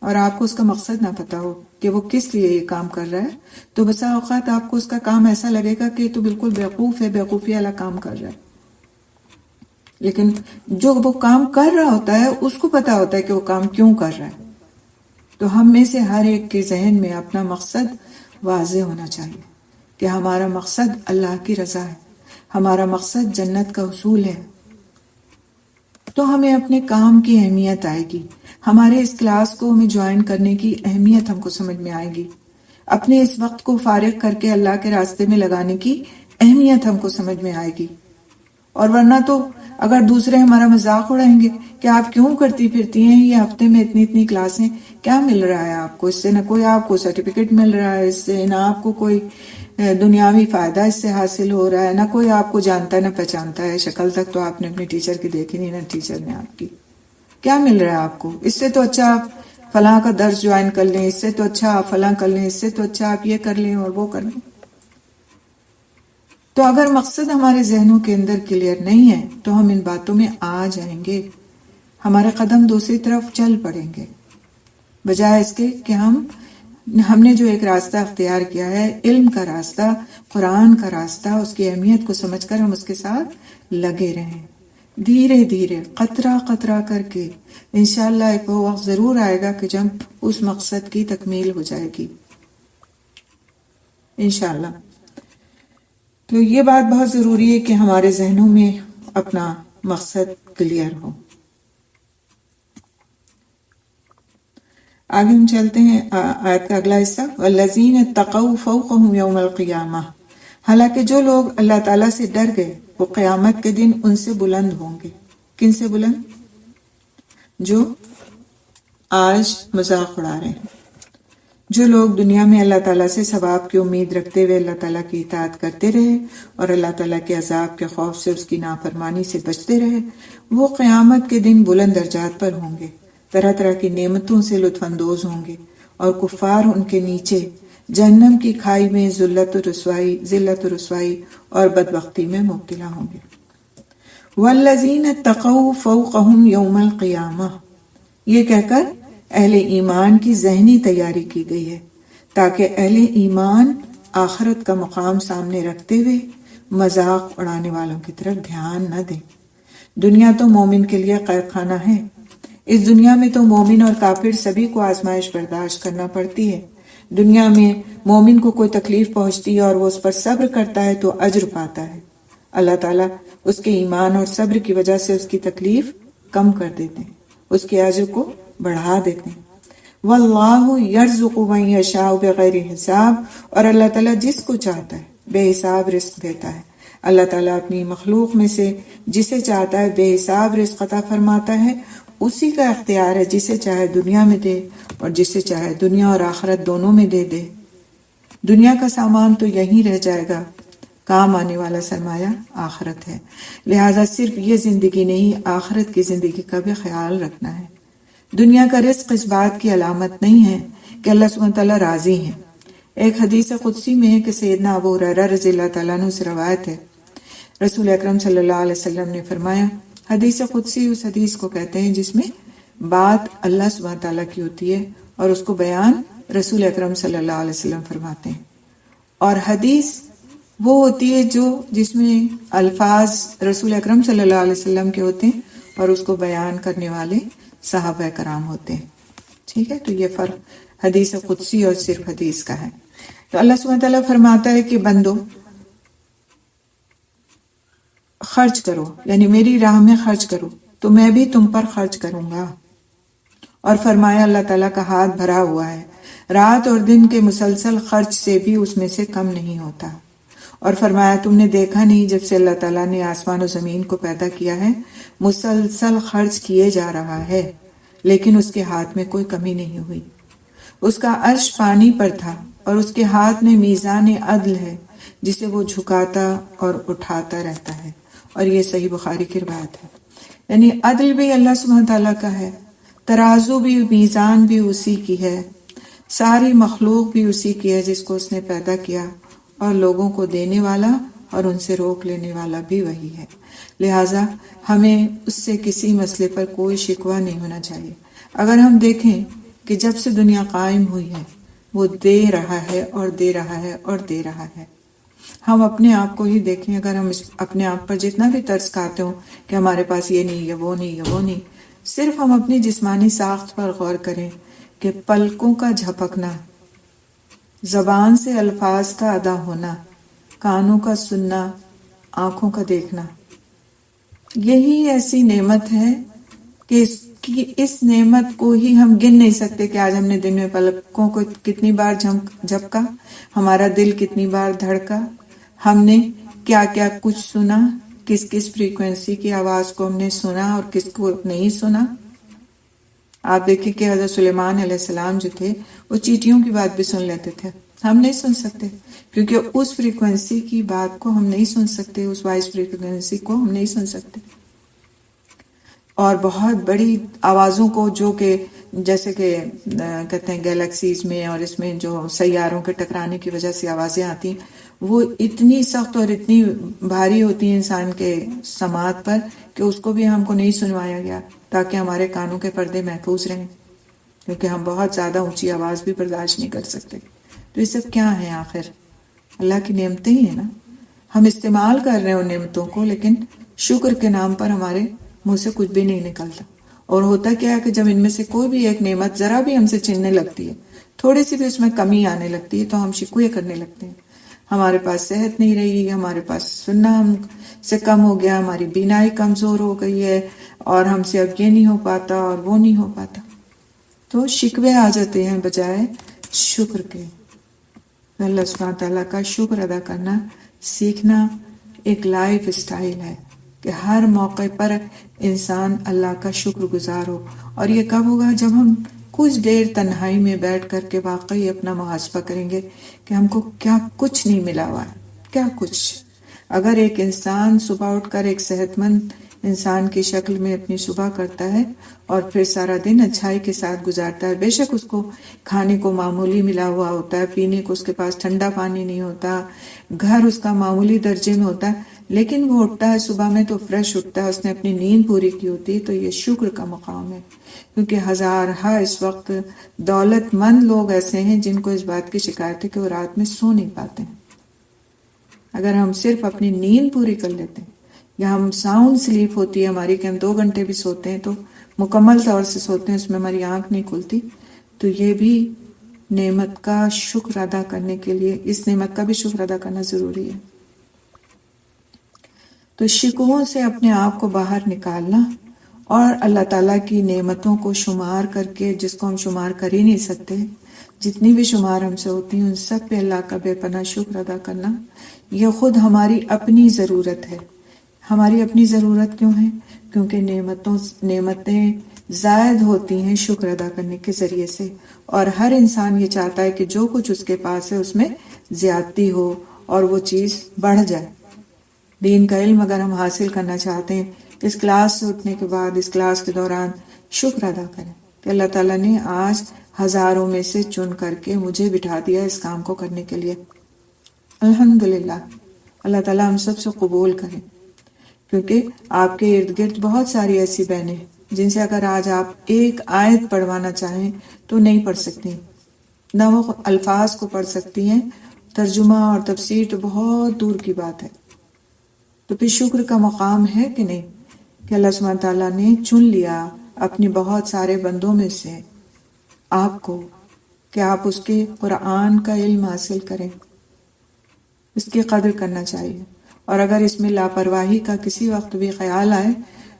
اور آپ کو اس کا مقصد نہ پتا ہو کہ وہ کس لیے یہ کام کر رہا ہے، تو بسا اوقات آپ کو اس کا کام ایسا لگے گا کہ تو بالکل بیوقوف ہے، بیوقوفی والا کام کر رہا ہے۔ لیکن جو وہ کام کر رہا ہوتا ہے اس کو پتا ہوتا ہے کہ وہ کام کیوں کر رہا ہے۔ تو ہم میں سے ہر ایک کے ذہن میں اپنا مقصد واضح ہونا چاہیے کہ ہمارا مقصد اللہ کی رضا ہے، ہمارا مقصد جنت کا حصول ہے۔ تو ہمیں اپنے کام کی اہمیت آئے گی، ہمارے اس کلاس کو ہمیں جوائن کرنے کی اہمیت ہم کو سمجھ میں آئے گی، اپنے اس وقت کو فارغ کر کے اللہ کے راستے میں لگانے کی اہمیت ہم کو سمجھ میں آئے گی۔ اور ورنہ تو اگر دوسرے ہمارا مذاق اڑائیں گے کہ آپ کیوں کرتی پھرتی ہیں یہ ہفتے میں اتنی کلاسیں، کیا مل رہا ہے آپ کو اس سے؟ نہ کوئی آپ کو سرٹیفکیٹ مل رہا ہے اس سے، نہ آپ کو کوئی دنیاوی فائدہ اس سے حاصل ہو رہا ہے، نہ کوئی آپ کو جانتا ہے نہ پہچانتا ہے، شکل تک تو آپ نے اپنے ٹیچر کی دیکھی نہیں، نہ ٹیچر نے آپ کی، کیا مل رہا ہے آپ کو؟ اس سے تو اچھا آپ فلاں کا درس جوائن کر لیں، اس سے تو اچھا آپ فلاں کر لیں، اس سے تو اچھا آپ یہ کر لیں اور وہ کر لیں۔ تو اگر مقصد ہمارے ذہنوں کے اندر کلیئر نہیں ہے تو ہم ان باتوں میں آ جائیں گے، ہمارے قدم دوسری طرف چل پڑیں گے، بجائے اس کے کہ ہم نے جو ایک راستہ اختیار کیا ہے، علم کا راستہ، قرآن کا راستہ، اس کی اہمیت کو سمجھ کر ہم اس کے ساتھ لگے رہیں، دھیرے دھیرے قطرہ قطرہ کر کے۔ انشاءاللہ ایک وہ وقت ضرور آئے گا کہ جب اس مقصد کی تکمیل ہو جائے گی انشاءاللہ۔ تو یہ بات بہت ضروری ہے کہ ہمارے ذہنوں میں اپنا مقصد کلیئر ہو۔ آگے ہم چلتے ہیں آیت کا اگلا حصہ، وَالَّذِينَ اتَّقَوْا فَوْقَهُمْ يَوْمَ الْقِيَامَةِ، حالانکہ جو لوگ اللہ تعالیٰ سے ڈر گئے وہ قیامت کے دن ان سے بلند ہوں گے۔ کن سے بلند؟ جو آج مذاق اڑا رہے ہیں، جو لوگ دنیا میں اللہ تعالیٰ سے ثواب کی امید رکھتے ہوئے اللہ تعالیٰ کی اطاعت کرتے رہے اور اللہ تعالیٰ کے عذاب کے خوف سے اس کی نافرمانی سے بچتے رہے، وہ قیامت کے دن بلند درجات پر ہوں گے، طرح طرح کی نعمتوں سے لطف اندوز ہوں گے، اور کفار ان کے نیچے جہنم کی کھائی میں ذلت و رسوائی اور بدبختی میں مبتلا ہوں گے۔ وَالَّذِينَ اتَّقَوْا فَوْقَهُمْ يَوْمَ الْقِيَامَةِ، یہ کہہ کر اہل ایمان کی ذہنی تیاری کی گئی ہے تاکہ اہل ایمان آخرت کا مقام سامنے رکھتے ہوئے مذاق اڑانے والوں کی طرف دھیان نہ دیں۔ دنیا تو مومن کے لیے قید خانہ ہے، اس دنیا میں تو مومن اور کافر سبھی کو آزمائش برداشت کرنا پڑتی ہے۔ دنیا میں مومن کو کوئی تکلیف پہنچتی ہے اور وہ اس پر صبر کرتا ہے تو اجر پاتا ہے، اللہ تعالیٰ اس کے ایمان اور صبر کی وجہ سے اس کی تکلیف کم کر دیتے ہیں، اس کے اجر کو بڑھا دیتے ہیں۔ واللہ یرزق من یشاء بغیر حساب، اور اللہ تعالیٰ جس کو چاہتا ہے بے حساب رزق دیتا ہے۔ اللہ تعالیٰ اپنی مخلوق میں سے جسے چاہتا ہے بے حساب رزق عطا فرماتا ہے، اسی کا اختیار ہے جسے چاہے دنیا میں دے اور جسے چاہے دنیا اور آخرت دونوں میں دے دے۔ دنیا کا سامان تو یہیں رہ جائے گا، کام آنے والا سرمایہ آخرت ہے، لہٰذا صرف یہ زندگی نہیں آخرت کی زندگی کا بھی خیال رکھنا ہے۔ دنیا کا رزق اس بات کی علامت نہیں ہے کہ اللہ سبحانہ تعالیٰ راضی ہیں۔ ایک حدیث قدسی میں ہے کہ سیدنا ابو ہریرہ رضی اللہ تعالیٰ عنہ سے روایت ہے، رسول اکرم صلی اللہ علیہ وسلم نے فرمایا، حدیث قدسی اس حدیث کو کہتے ہیں جس میں بات اللہ سبحانہ تعالیٰ کی ہوتی ہے اور اس کو بیان رسول اکرم صلی اللہ علیہ وسلم فرماتے ہیں، اور حدیث وہ ہوتی ہے جس میں الفاظ رسول اکرم صلی اللہ علیہ وسلم کے ہوتے ہیں اور اس کو بیان کرنے والے صحابہ کرام ہوتے ہیں۔ ٹھیک ہے، تو یہ فرق حدیث قدسی اور صرف حدیث کا ہے۔ تو اللہ سبحانہ تعالیٰ فرماتا ہے کہ بندو خرچ کرو، یعنی میری راہ میں خرچ کرو تو میں بھی تم پر خرچ کروں گا۔ اور فرمایا اللہ تعالیٰ کا ہاتھ بھرا ہوا ہے، رات اور دن کے مسلسل خرچ سے بھی اس میں سے کم نہیں ہوتا۔ اور فرمایا تم نے دیکھا نہیں جب سے اللہ تعالیٰ نے آسمان و زمین کو پیدا کیا ہے مسلسل خرچ کیے جا رہا ہے، لیکن اس کے ہاتھ میں کوئی کمی نہیں ہوئی۔ اس کا عرش پانی پر تھا اور اس کے ہاتھ میں میزان عدل ہے جسے وہ جھکاتا اور اٹھاتا رہتا ہے، اور یہ صحیح بخاری کی روایت ہے۔ یعنی عدل بھی اللہ سبحانہ تعالیٰ کا ہے، ترازو بھی، میزان بھی اسی کی ہے، ساری مخلوق بھی اسی کی ہے جس کو اس نے پیدا کیا، اور لوگوں کو دینے والا اور ان سے روک لینے والا بھی وہی ہے۔ لہٰذا ہمیں اس سے کسی مسئلے پر کوئی شکوہ نہیں ہونا چاہیے۔ اگر ہم دیکھیں کہ جب سے دنیا قائم ہوئی ہے وہ دے رہا ہے اور دے رہا ہے اور دے رہا ہے۔ ہم اپنے آپ کو ہی دیکھیں، اگر ہم اپنے آپ پر جتنا بھی ترس کھاتے ہوں کہ ہمارے پاس یہ نہیں، یہ وہ نہیں، یہ وہ نہیں، صرف ہم اپنی جسمانی ساخت پر غور کریں کہ پلکوں کا جھپکنا، زبان سے الفاظ کا ادا ہونا، کانوں کا سننا، آنکھوں کا دیکھنا، یہی ایسی نعمت ہے کہ اس نعمت کو ہی ہم گن نہیں سکتے کہ آج ہم نے دن میں پلکوں کو کتنی بار جھپکا، ہمارا دل کتنی بار دھڑکا، ہم نے کیا کیا کچھ سنا، کس کس فریکوینسی کی آواز کو ہم نے سنا اور کس کو نہیں سنا. آپ دیکھیں کہ حضرت سلیمان علیہ السلام جو تھے وہ چیٹیوں کی بات بھی سن لیتے تھے. ہم نہیں سن سکتے کیونکہ اس فریکوینسی کی بات کو ہم نہیں سن سکتے، اس وائس فریکوینسی کو ہم نہیں سن سکتے. اور بہت بڑی آوازوں کو جو کہ جیسے کہ کہتے ہیں گیلیکسیز میں اور اس میں جو سیاروں کے ٹکرانے کی وجہ سے آوازیں آتی ہیں وہ اتنی سخت اور اتنی بھاری ہوتی ہیں انسان کے سماعت پر کہ اس کو بھی ہم کو نہیں سنوایا گیا تاکہ ہمارے کانوں کے پردے محفوظ رہیں، کیونکہ ہم بہت زیادہ اونچی آواز بھی برداشت نہیں کر سکتے. تو یہ سب کیا ہے؟ آخر اللہ کی نعمتیں ہی ہیں نا. ہم استعمال کر رہے ہیں ان نعمتوں کو، لیکن شکر کے نام پر ہمارے منہ سے کچھ بھی نہیں نکلتا. اور ہوتا کیا ہے کہ جب ان میں سے کوئی بھی ایک نعمت ذرا بھی ہم سے چھننے لگتی ہے، تھوڑی سی بھی اس میں کمی آنے لگتی ہے، تو ہم شکوے کرنے لگتے ہیں. ہمارے پاس صحت نہیں رہی، ہمارے پاس سننا ہم سے کم ہو گیا، ہماری بینائی کمزور ہو گئی ہے، اور ہم سے اب یہ نہیں ہو پاتا اور وہ نہیں ہو پاتا. تو شکوے آ جاتے ہیں بجائے شکر کے. اللہ سبحانہ تعالیٰ کا شکر ادا کرنا سیکھنا ایک لائف اسٹائل ہے کہ ہر موقع پر انسان اللہ کا شکر گزار ہو. اور یہ کب ہوگا؟ جب ہم کچھ دیر تنہائی میں بیٹھ کر کے واقعی اپنا محاسبہ کریں گے کہ ہم کو کیا کچھ نہیں ملا ہوا ہے، کیا کچھ. اگر ایک انسان صبح اٹھ کر ایک صحت مند انسان کی شکل میں اپنی صبح کرتا ہے اور پھر سارا دن اچھائی کے ساتھ گزارتا ہے، بے شک اس کو کھانے کو معمولی ملا ہوا ہوتا ہے، پینے کو اس کے پاس ٹھنڈا پانی نہیں ہوتا، گھر اس کا معمولی درجے میں ہوتا ہے، لیکن وہ اٹھتا ہے صبح میں تو فریش اٹھتا ہے، اس نے اپنی نیند پوری کی ہوتی ہے. تو یہ شکر کا مقام ہے. کیونکہ ہزارہا اس وقت دولت مند لوگ ایسے ہیں جن کو اس بات کی شکایت ہے کہ وہ رات میں سو نہیں پاتے ہیں. اگر ہم صرف اپنی نیند پوری کر لیتے ہیں، یا ہم ساؤنڈ سلیپ ہوتی ہے ہماری کہ ہم 2 گھنٹے بھی سوتے ہیں تو مکمل طور سے سوتے ہیں، اس میں ہماری آنکھ نہیں کھلتی، تو یہ بھی نعمت کا شکر ادا کرنے کے لیے اس نعمت کا بھی شکر ادا کرنا ضروری ہے. تو شکووں سے اپنے آپ کو باہر نکالنا اور اللہ تعالیٰ کی نعمتوں کو شمار کر کے، جس کو ہم شمار کر ہی نہیں سکتے، جتنی بھی شمار ہم سے ہوتی ہیں ان سب پہ اللہ کا بے پناہ شکر ادا کرنا، یہ خود ہماری اپنی ضرورت ہے. ہماری اپنی ضرورت کیوں ہے؟ کیونکہ نعمتیں زائد ہوتی ہیں شکر ادا کرنے کے ذریعے سے، اور ہر انسان یہ چاہتا ہے کہ جو کچھ اس کے پاس ہے اس میں زیادتی ہو اور وہ چیز بڑھ جائے. دین کا علم اگر ہم حاصل کرنا چاہتے ہیں، اس کلاس سے اٹھنے کے بعد، اس کلاس کے دوران شکر ادا کریں کہ اللہ تعالیٰ نے آج ہزاروں میں سے چن کر کے مجھے بٹھا دیا اس کام کو کرنے کے لیے. الحمدللہ. اللہ تعالیٰ ہم سب سے قبول کریں، کیونکہ آپ کے ارد گرد بہت ساری ایسی بہنیں جن سے اگر آج آپ ایک آیت پڑھوانا چاہیں تو نہیں پڑھ سکتی، نہ وہ الفاظ کو پڑھ سکتی ہیں، ترجمہ اور تفسیر تو بہت دور کی بات ہے. تو پھر شکر کا مقام ہے کہ نہیں کہ اللہ سبحانہ تعالیٰ نے چن لیا اپنی بہت سارے بندوں میں سے آپ کو کہ آپ اس کے قرآن کا علم حاصل کریں. اس کی قدر کرنا چاہیے، اور اگر اس میں لاپرواہی کا کسی وقت بھی خیال آئے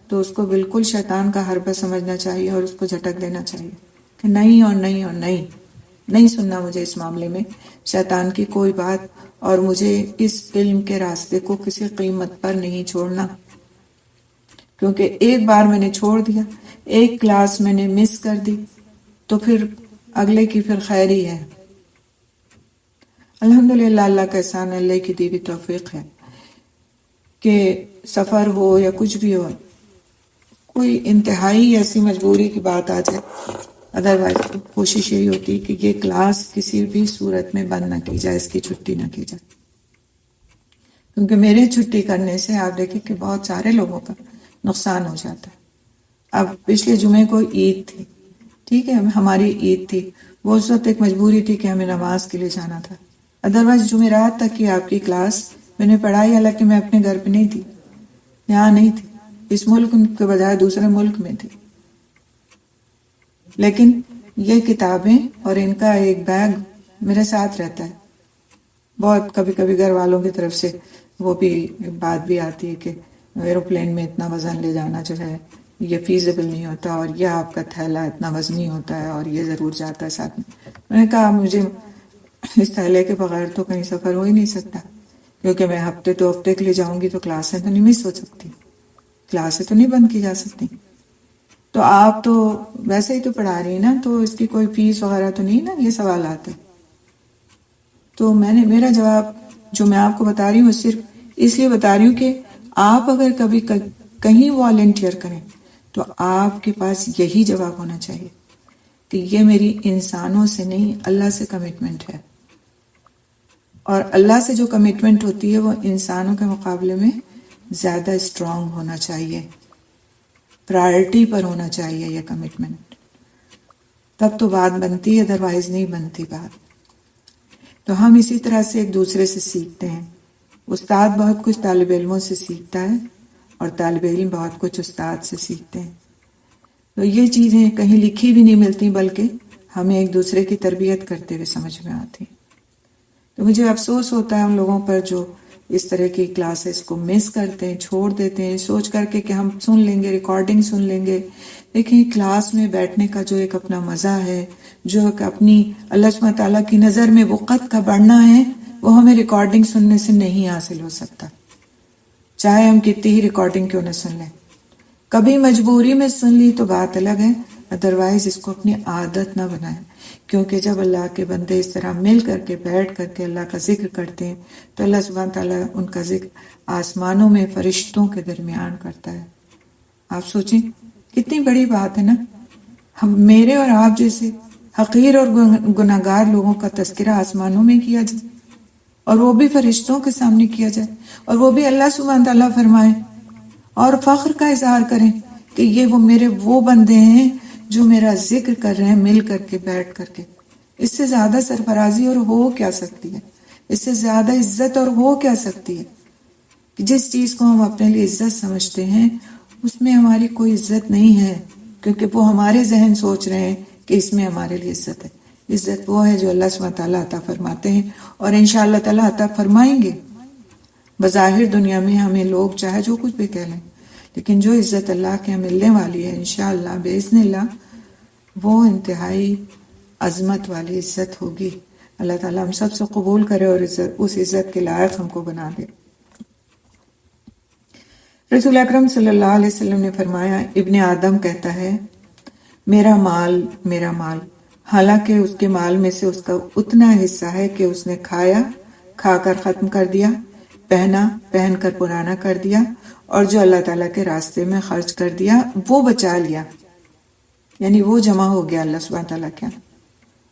تو اس کو بالکل شیطان کا حربہ سمجھنا چاہیے اور اس کو جھٹک دینا چاہیے کہ نہیں اور نہیں اور نہیں سننا مجھے اس معاملے میں شیطان کی کوئی بات، اور مجھے اس علم کے راستے کو کسی قیمت پر نہیں چھوڑنا. کیونکہ ایک بار میں نے چھوڑ دیا، ایک کلاس میں نے مس کر دی، تو پھر اگلے کی پھر خیر ہی ہے. الحمدللہ اللہ کا احسان، اللہ کی دی ہوئی توفیق ہے کہ سفر ہو یا کچھ بھی ہو، کوئی انتہائی ایسی مجبوری کی بات آ جائے، ادروائز کوشش یہی ہوتی کہ یہ کلاس کسی بھی صورت میں بند نہ کی جائے، اس کی چھٹی نہ کی جائے. کیونکہ میرے چھٹی کرنے سے آپ دیکھیں کہ بہت سارے لوگوں کا نقصان ہو جاتا ہے. اب پچھلے جمعے کو عید تھی، ٹھیک ہے، ہماری عید تھی، وہ اس وقت ایک مجبوری تھی کہ ہمیں نماز کے لیے جانا تھا. ادروائز جمعرات تک کی آپ کی کلاس میں نے پڑھائی، حالانکہ میں اپنے گھر پہ نہیں تھی، یہاں نہیں تھی، اس ملک کے بجائے دوسرے ملک میں تھی. لیکن یہ کتابیں اور ان کا ایک بیگ میرے ساتھ رہتا ہے. بہت کبھی کبھی گھر والوں کی طرف سے وہ بھی بات بھی آتی ہے کہ ایروپلین میں اتنا وزن لے جانا جو ہے یہ فیزیبل نہیں ہوتا، اور یہ آپ کا تھیلا اتنا وزنی ہوتا ہے اور یہ ضرور جاتا ہے ساتھ میں. میں نے کہا مجھے اس تھیلے کے بغیر تو کہیں سفر ہو ہی نہیں سکتا، کیونکہ میں ہفتے 2 ہفتے کے لیے جاؤں گی تو کلاسیں تو نہیں مس ہو سکتی، کلاسیں تو نہیں بند کی جا سکتی. تو آپ تو ویسے ہی تو پڑھا رہی ہیں نا، تو اس کی کوئی فیس وغیرہ تو نہیں نا، یہ سوالات ہیں. تو میرا جواب جو میں آپ کو بتا رہی ہوں صرف اس لیے بتا رہی ہوں کہ آپ اگر کبھی کہیں والنٹیئر کریں تو آپ کے پاس یہی جواب ہونا چاہیے کہ یہ میری انسانوں سے نہیں، اللہ سے کمٹمنٹ ہے. اور اللہ سے جو کمٹمنٹ ہوتی ہے وہ انسانوں کے مقابلے میں زیادہ اسٹرانگ ہونا چاہیے، پرائرٹی پر ہونا چاہیے یہ کمٹمنٹ، تب تو بات بنتی ہے، ادروائز نہیں بنتی بات. تو ہم اسی طرح سے ایک دوسرے سے سیکھتے ہیں. استاد بہت کچھ طالب علموں سے سیکھتا ہے اور طالب علم بہت کچھ استاد سے سیکھتے ہیں. تو یہ چیزیں کہیں لکھی بھی نہیں ملتی، بلکہ ہمیں ایک دوسرے کی تربیت کرتے ہوئے سمجھ میں آتی. تو مجھے افسوس ہوتا ہے ان لوگوں پر جو اس طرح کی کلاسز کو مس کرتے ہیں، چھوڑ دیتے ہیں، سوچ کر کے کہ ہم سن لیں گے، ریکارڈنگ سن لیں گے. لیکن کلاس میں بیٹھنے کا جو ایک اپنا مزہ ہے، جو ایک اپنی اللہ سبحانہ تعالیٰ کی نظر میں وقت کا بڑھنا ہے، وہ ہمیں ریکارڈنگ سننے سے نہیں حاصل ہو سکتا، چاہے ہم کتنی ہی ریکارڈنگ کیوں نہ سن لیں. کبھی مجبوری میں سن لی تو بات الگ ہے، ادروائز اس کو اپنی عادت نہ بنائیں. کیونکہ جب اللہ کے بندے اس طرح مل کر کے بیٹھ کر کے اللہ کا ذکر کرتے ہیں تو اللہ سبحانہ تعالیٰ ان کا ذکر آسمانوں میں فرشتوں کے درمیان کرتا ہے. آپ سوچیں کتنی بڑی بات ہے نا. ہم میرے اور آپ جیسے حقیر اور گناہگار لوگوں کا تذکرہ آسمانوں میں کیا جائے، اور وہ بھی فرشتوں کے سامنے کیا جائے، اور وہ بھی اللہ سبحانہ تعالیٰ فرمائے، اور فخر کا اظہار کریں کہ یہ وہ بندے ہیں جو میرا ذکر کر رہے ہیں مل کر کے بیٹھ کر کے. اس سے زیادہ سرفرازی اور ہو کیا سکتی ہے؟ اس سے زیادہ عزت اور ہو کیا سکتی ہے؟ کہ جس چیز کو ہم اپنے لیے عزت سمجھتے ہیں اس میں ہماری کوئی عزت نہیں ہے، کیونکہ وہ ہمارے ذہن سوچ رہے ہیں کہ اس میں ہمارے لیے عزت ہے. عزت وہ ہے جو اللہ سبحانہ تعالیٰ عطا فرماتے ہیں، اور انشاءاللہ تعالیٰ عطا فرمائیں گے. بظاہر دنیا میں ہمیں لوگ چاہے جو کچھ بھی کہہ لیں، لیکن جو عزت اللہ کے ملنے والی ہے انشاءاللہ باذن اللہ وہ انتہائی عظمت والی عزت ہوگی. اللہ تعالیٰ ہم سب سے قبول کرے اور اس عزت کے لائق ہم کو بنا دے. رسول اکرم صلی اللہ علیہ وسلم نے فرمایا، ابن آدم کہتا ہے میرا مال میرا مال، حالانکہ اس کے مال میں سے اس کا اتنا حصہ ہے کہ اس نے کھایا، کھا کر ختم کر دیا، پہنا، پہن کر پرانا کر دیا، اور جو اللہ تعالیٰ کے راستے میں خرچ کر دیا وہ بچا لیا. یعنی وہ جمع ہو گیا اللہ سبحانہ تعالیٰ کے،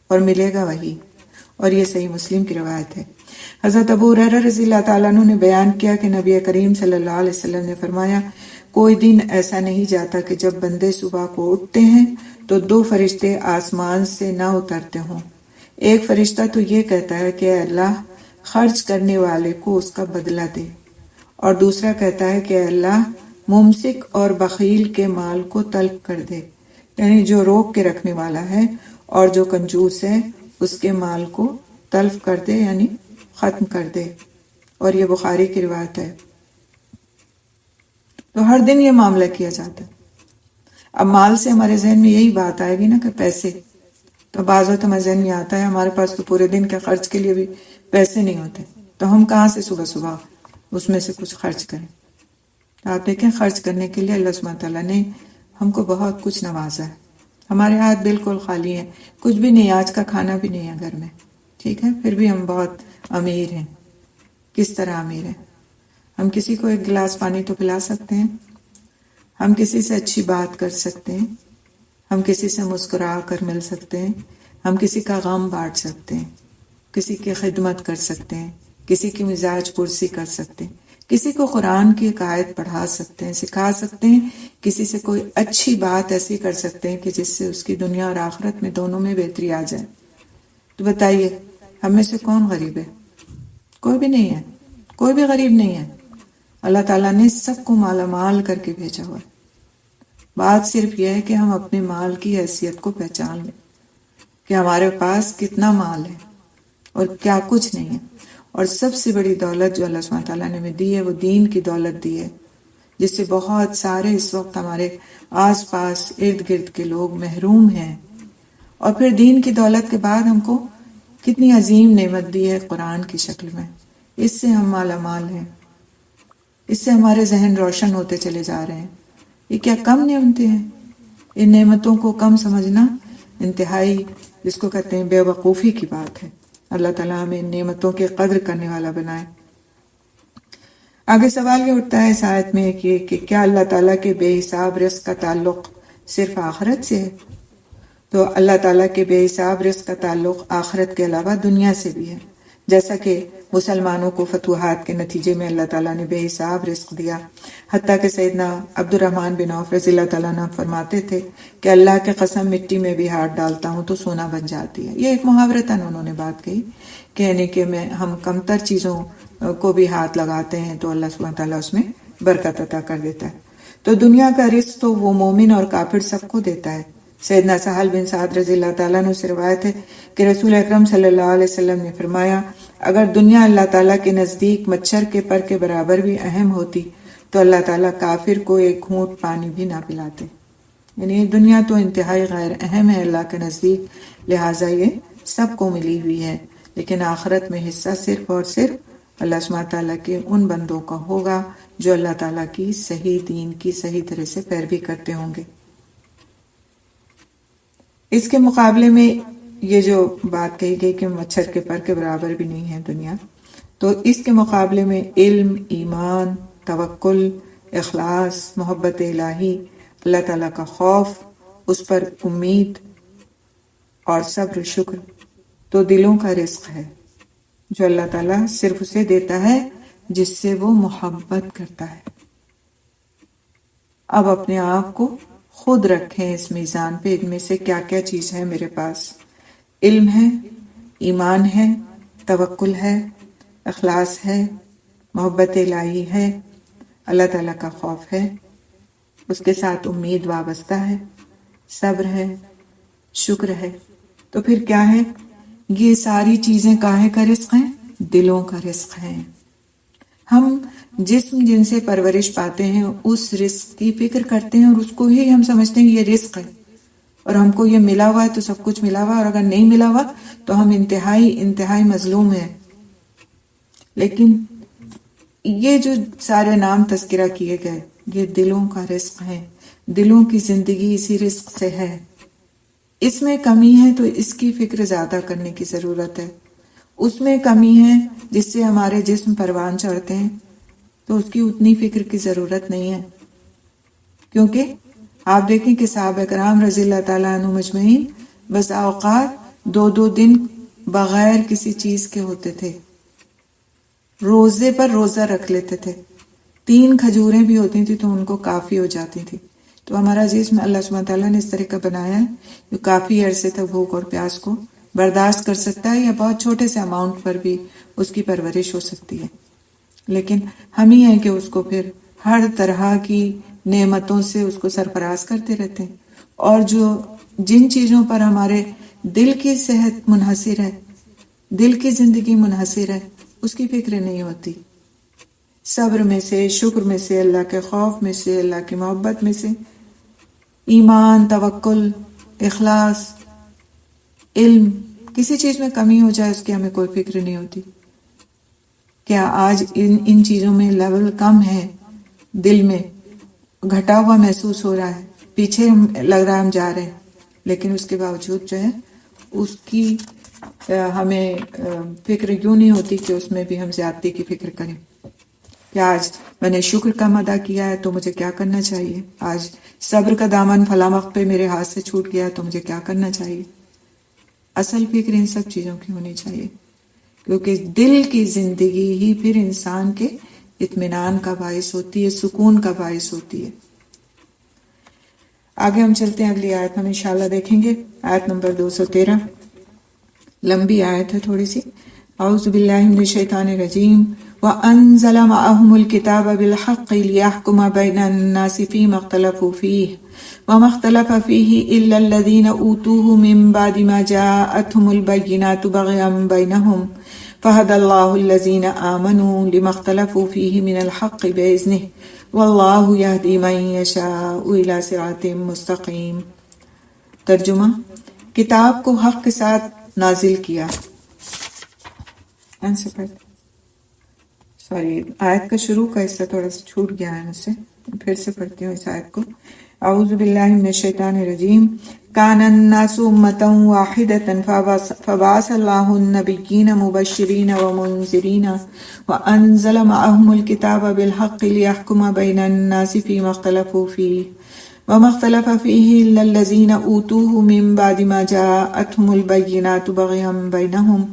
اور ملے گا وہی. اور یہ صحیح مسلم کی روایت ہے. حضرت ابو ہریرہ رضی اللہ تعالیٰ عنہ نے بیان کیا کہ نبی کریم صلی اللہ علیہ وسلم نے فرمایا، کوئی دن ایسا نہیں جاتا کہ جب بندے صبح کو اٹھتے ہیں تو 2 فرشتے آسمان سے نہ اترتے ہوں. ایک فرشتہ تو یہ کہتا ہے کہ اے اللہ خرچ کرنے والے کو اس کا بدلہ دے، اور دوسرا کہتا ہے کہ اے اللہ ممسک اور بخیل کے مال کو تلف کر دے، یعنی جو روک کے رکھنے والا ہے اور جو کنجوس ہے اس کے مال کو تلف کر دے، یعنی ختم کر دے. اور یہ بخاری کی روایت ہے. تو ہر دن یہ معاملہ کیا جاتا ہے. اب مال سے ہمارے ذہن میں یہی بات آئے گی نا کہ پیسے، تو بعض وقت ہمارے ذہن میں آتا ہے ہمارے پاس تو پورے دن کے خرچ کے لیے بھی پیسے نہیں ہوتے، تو ہم کہاں سے صبح صبح اس میں سے کچھ خرچ کریں. آپ دیکھیں خرچ کرنے کے لیے اللہ سبحانہ تعالیٰ نے ہم کو بہت کچھ نوازا ہے. ہمارے ہاتھ بالکل خالی ہیں، کچھ بھی نہیں، آج کا کھانا بھی نہیں ہے گھر میں، ٹھیک ہے، پھر بھی ہم بہت امیر ہیں. کس طرح امیر ہیں؟ ہم کسی کو ایک گلاس پانی تو پلا سکتے ہیں، ہم کسی سے اچھی بات کر سکتے ہیں، ہم کسی سے مسکرا کر مل سکتے ہیں، ہم کسی کا غم بانٹ سکتے ہیں، کسی کی خدمت کر سکتے ہیں، کسی کی مزاج پرسی کر سکتے ہیں، کسی کو قرآن کی ایک آیت پڑھا سکتے ہیں، سکھا سکتے ہیں، کسی سے کوئی اچھی بات ایسی کر سکتے ہیں کہ جس سے اس کی دنیا اور آخرت میں دونوں میں بہتری آ جائے. تو بتائیے ہم میں سے کون غریب ہے؟ کوئی بھی نہیں ہے، کوئی بھی غریب نہیں ہے. اللہ تعالیٰ نے سب کو مالا مال کر کے بھیجا ہوا ہے. بات صرف یہ ہے کہ ہم اپنے مال کی حیثیت کو پہچان لیں کہ ہمارے پاس کتنا مال ہے اور کیا کچھ نہیں ہے. اور سب سے بڑی دولت جو اللہ سبحانہ تعالیٰ نے ہمیں دی ہے وہ دین کی دولت دی ہے، جس سے بہت سارے اس وقت ہمارے آس پاس ارد گرد کے لوگ محروم ہیں. اور پھر دین کی دولت کے بعد ہم کو کتنی عظیم نعمت دی ہے قرآن کی شکل میں اس سے ہم مالا مال ہیں، اس سے ہمارے ذہن روشن ہوتے چلے جا رہے ہیں۔ یہ کیا کم نعمتیں ہیں؟ ان نعمتوں کو کم سمجھنا انتہائی، جس کو کہتے ہیں بے وقوفی کی بات ہے۔ اللہ تعالیٰ ہمیں ان نعمتوں کی قدر کرنے والا بنائے۔ آگے سوال یہ اٹھتا ہے اس آیت میں کہ کیا اللہ تعالیٰ کے بے حساب رزق کا تعلق صرف آخرت سے ہے؟ تو اللہ تعالیٰ کے بے حساب رزق کا تعلق آخرت کے علاوہ دنیا سے بھی ہے، جیسا کہ مسلمانوں کو فتوحات کے نتیجے میں اللہ تعالیٰ نے بے حساب رزق دیا، حتیٰ کہ سیدنا عبد الرحمن بن عوف رضی اللہ تعالیٰ عنہ فرماتے تھے کہ اللہ کے قسم مٹی میں بھی ہاتھ ڈالتا ہوں تو سونا بن جاتی ہے۔ یہ ایک محاورتاً انہوں نے بات کہی کہ یعنی کہ ہم کمتر چیزوں کو بھی ہاتھ لگاتے ہیں تو اللہ سبحانہ تعالیٰ اس میں برکت عطا کر دیتا ہے۔ تو دنیا کا رزق تو وہ مومن اور کافر سب کو دیتا ہے۔ سیدنا سہل بن سعد رضی اللہ تعالیٰ عنہ سے روایت ہے کہ رسول اکرم صلی اللہ علیہ وسلم نے فرمایا، اگر دنیا اللہ تعالیٰ کے نزدیک مچھر کے پر کے برابر بھی اہم ہوتی تو اللہ تعالیٰ کافر کو ایک گھونٹ پانی بھی نہ پلاتے۔ یعنی دنیا تو انتہائی غیر اہم ہے اللہ کے نزدیک، لہٰذا یہ سب کو ملی ہوئی ہے، لیکن آخرت میں حصہ صرف اور صرف اللہ سبحانہ تعالیٰ کے ان بندوں کا ہوگا جو اللہ تعالیٰ کی صحیح دین کی صحیح طرح سے پیروی کرتے ہوں گے۔ اس کے مقابلے میں یہ جو بات کہی گئی کہ مچھر کے پر کے برابر بھی نہیں ہے دنیا، تو اس کے مقابلے میں علم، ایمان، توکل، اخلاص، محبت الہی، اللہ تعالیٰ کا خوف، اس پر امید اور صبر و شکر تو دلوں کا رزق ہے جو اللہ تعالیٰ صرف اسے دیتا ہے جس سے وہ محبت کرتا ہے۔ اب اپنے آپ کو خود رکھیں اس میزان پہ، ان میں سے کیا کیا چیز ہے میرے پاس؟ علم ہے، ایمان ہے، توکل ہے، اخلاص ہے، محبت الہی ہے، اللہ تعالیٰ کا خوف ہے، اس کے ساتھ امید وابستہ ہے، صبر ہے، شکر ہے۔ تو پھر کیا ہے؟ یہ ساری چیزیں کاہے کا رزق ہیں؟ دلوں کا رزق ہے۔ ہم جسم جن سے پرورش پاتے ہیں اس رزق کی فکر کرتے ہیں اور اس کو ہی ہم سمجھتے ہیں یہ رزق ہے، اور ہم کو یہ ملا ہوا ہے تو سب کچھ ملا ہوا، اور اگر نہیں ملا ہوا تو ہم انتہائی مظلوم ہیں۔ لیکن یہ جو سارے نام تذکرہ کیے گئے یہ دلوں کا رزق ہے، دلوں کی زندگی اسی رزق سے ہے۔ اس میں کمی ہے تو اس کی فکر زیادہ کرنے کی ضرورت ہے، اس میں کمی ہے جس سے ہمارے جسم پروان چڑھتے ہیں تو اس کی اتنی فکر کی ضرورت نہیں ہے، کیونکہ آپ دیکھیں کہ صحابہ کرام رضی اللہ تعالیٰ عنہ مجمعین بسا اوقات 2 دن بغیر کسی چیز کے ہوتے تھے، روزے پر روزہ رکھ لیتے تھے، 3 کھجوریں بھی ہوتی تھیں تو ان کو کافی ہو جاتی تھی۔ تو ہمارا جسم اللہ سبحانہ تعالیٰ نے اس طرح کا بنایا ہے جو کافی عرصے تک بھوک اور پیاس کو برداشت کر سکتا ہے، یا بہت چھوٹے سے اماؤنٹ پر بھی اس کی پرورش ہو سکتی ہے۔ لیکن ہم ہی ہیں کہ اس کو پھر ہر طرح کی نعمتوں سے اس کو سرفراز کرتے رہتے ہیں، اور جن چیزوں پر ہمارے دل کی صحت منحصر ہے، دل کی زندگی منحصر ہے، اس کی فکر نہیں ہوتی۔ صبر میں سے، شکر میں سے، اللہ کے خوف میں سے، اللہ کی محبت میں سے، ایمان، توکل، اخلاص، علم، کسی چیز میں کمی ہو جائے اس کی ہمیں کوئی فکر نہیں ہوتی۔ کیا آج ان چیزوں میں لیول کم ہے، دل میں گھٹا ہوا محسوس ہو رہا ہے، پیچھے لگ رہا ہے ہم جا رہے ہیں، لیکن اس کے باوجود جو ہے اس کی ہمیں فکر یوں نہیں ہوتی کہ اس میں بھی ہم زیادتی کی فکر کریں کہ آج میں نے شکر کم ادا کیا ہے تو مجھے کیا کرنا چاہیے، آج صبر کا دامن فلاں وقت پہ میرے ہاتھ سے چھوٹ گیا ہے تو مجھے کیا کرنا چاہیے۔ اصل فکر ان سب چیزوں کی ہونی چاہیے، کیونکہ دل کی زندگی ہی پھر انسان کے اطمینان کا باعث ہوتی ہے، سکون کا باعث ہوتی ہے۔ آگے ہم چلتے ہیں، اگلی آیت ہم انشاءاللہ دیکھیں گے، آیت نمبر 213، لمبی آیت ہے تھوڑی سی۔ اعوذ باللہ من الشیطان الرجیم، وَأَنزَلَ مَعَهُمُ الْكِتَابَ بِالْحَقِّ لِيَحْكُمَ بَيْنَ النَّاسِ فِيمَا اخْتَلَفُوا فِيهِ وَمَا اخْتَلَفَ فِيهِ إِلَّا الَّذِينَ أُوتُوهُ مِن بَعْدِ مَا جَاءَتْهُمُ الْبَيِّنَاتُ بَغْيًا بَيْنَهُمْ فَهَدَى اللَّهُ الَّذِينَ آمَنُوا لِمَا اخْتَلَفُوا فِيهِ مِنَ الْحَقِّ بِإِذْنِهِ وَاللَّهُ يَهْدِي مَن يَشَاءُ إِلَى صِرَاطٍ مُسْتَقِيمٍ۔ ترجمہ، کتاب کو حق کے ساتھ نازل کیا۔ سوری، آیت کا شروع کا حصہ تھوڑا سا چھوٹ گیا ہے مجھ سے، پھر سے پڑھتی ہوں اس آیت کو۔ اعوذ باللہ من الشیطان الرجیم۔ کان الناس امۃ واحدۃ فبعث اللہ النبیین مبشرین ومنذرین وانزل معهم الکتاب بالحق لیحکم بین الناس فیما اختلفوا فیہ وما اختلف فیہ الا الذین اوتوہ من بعد ما جاءتهم البینات بغیا بینہم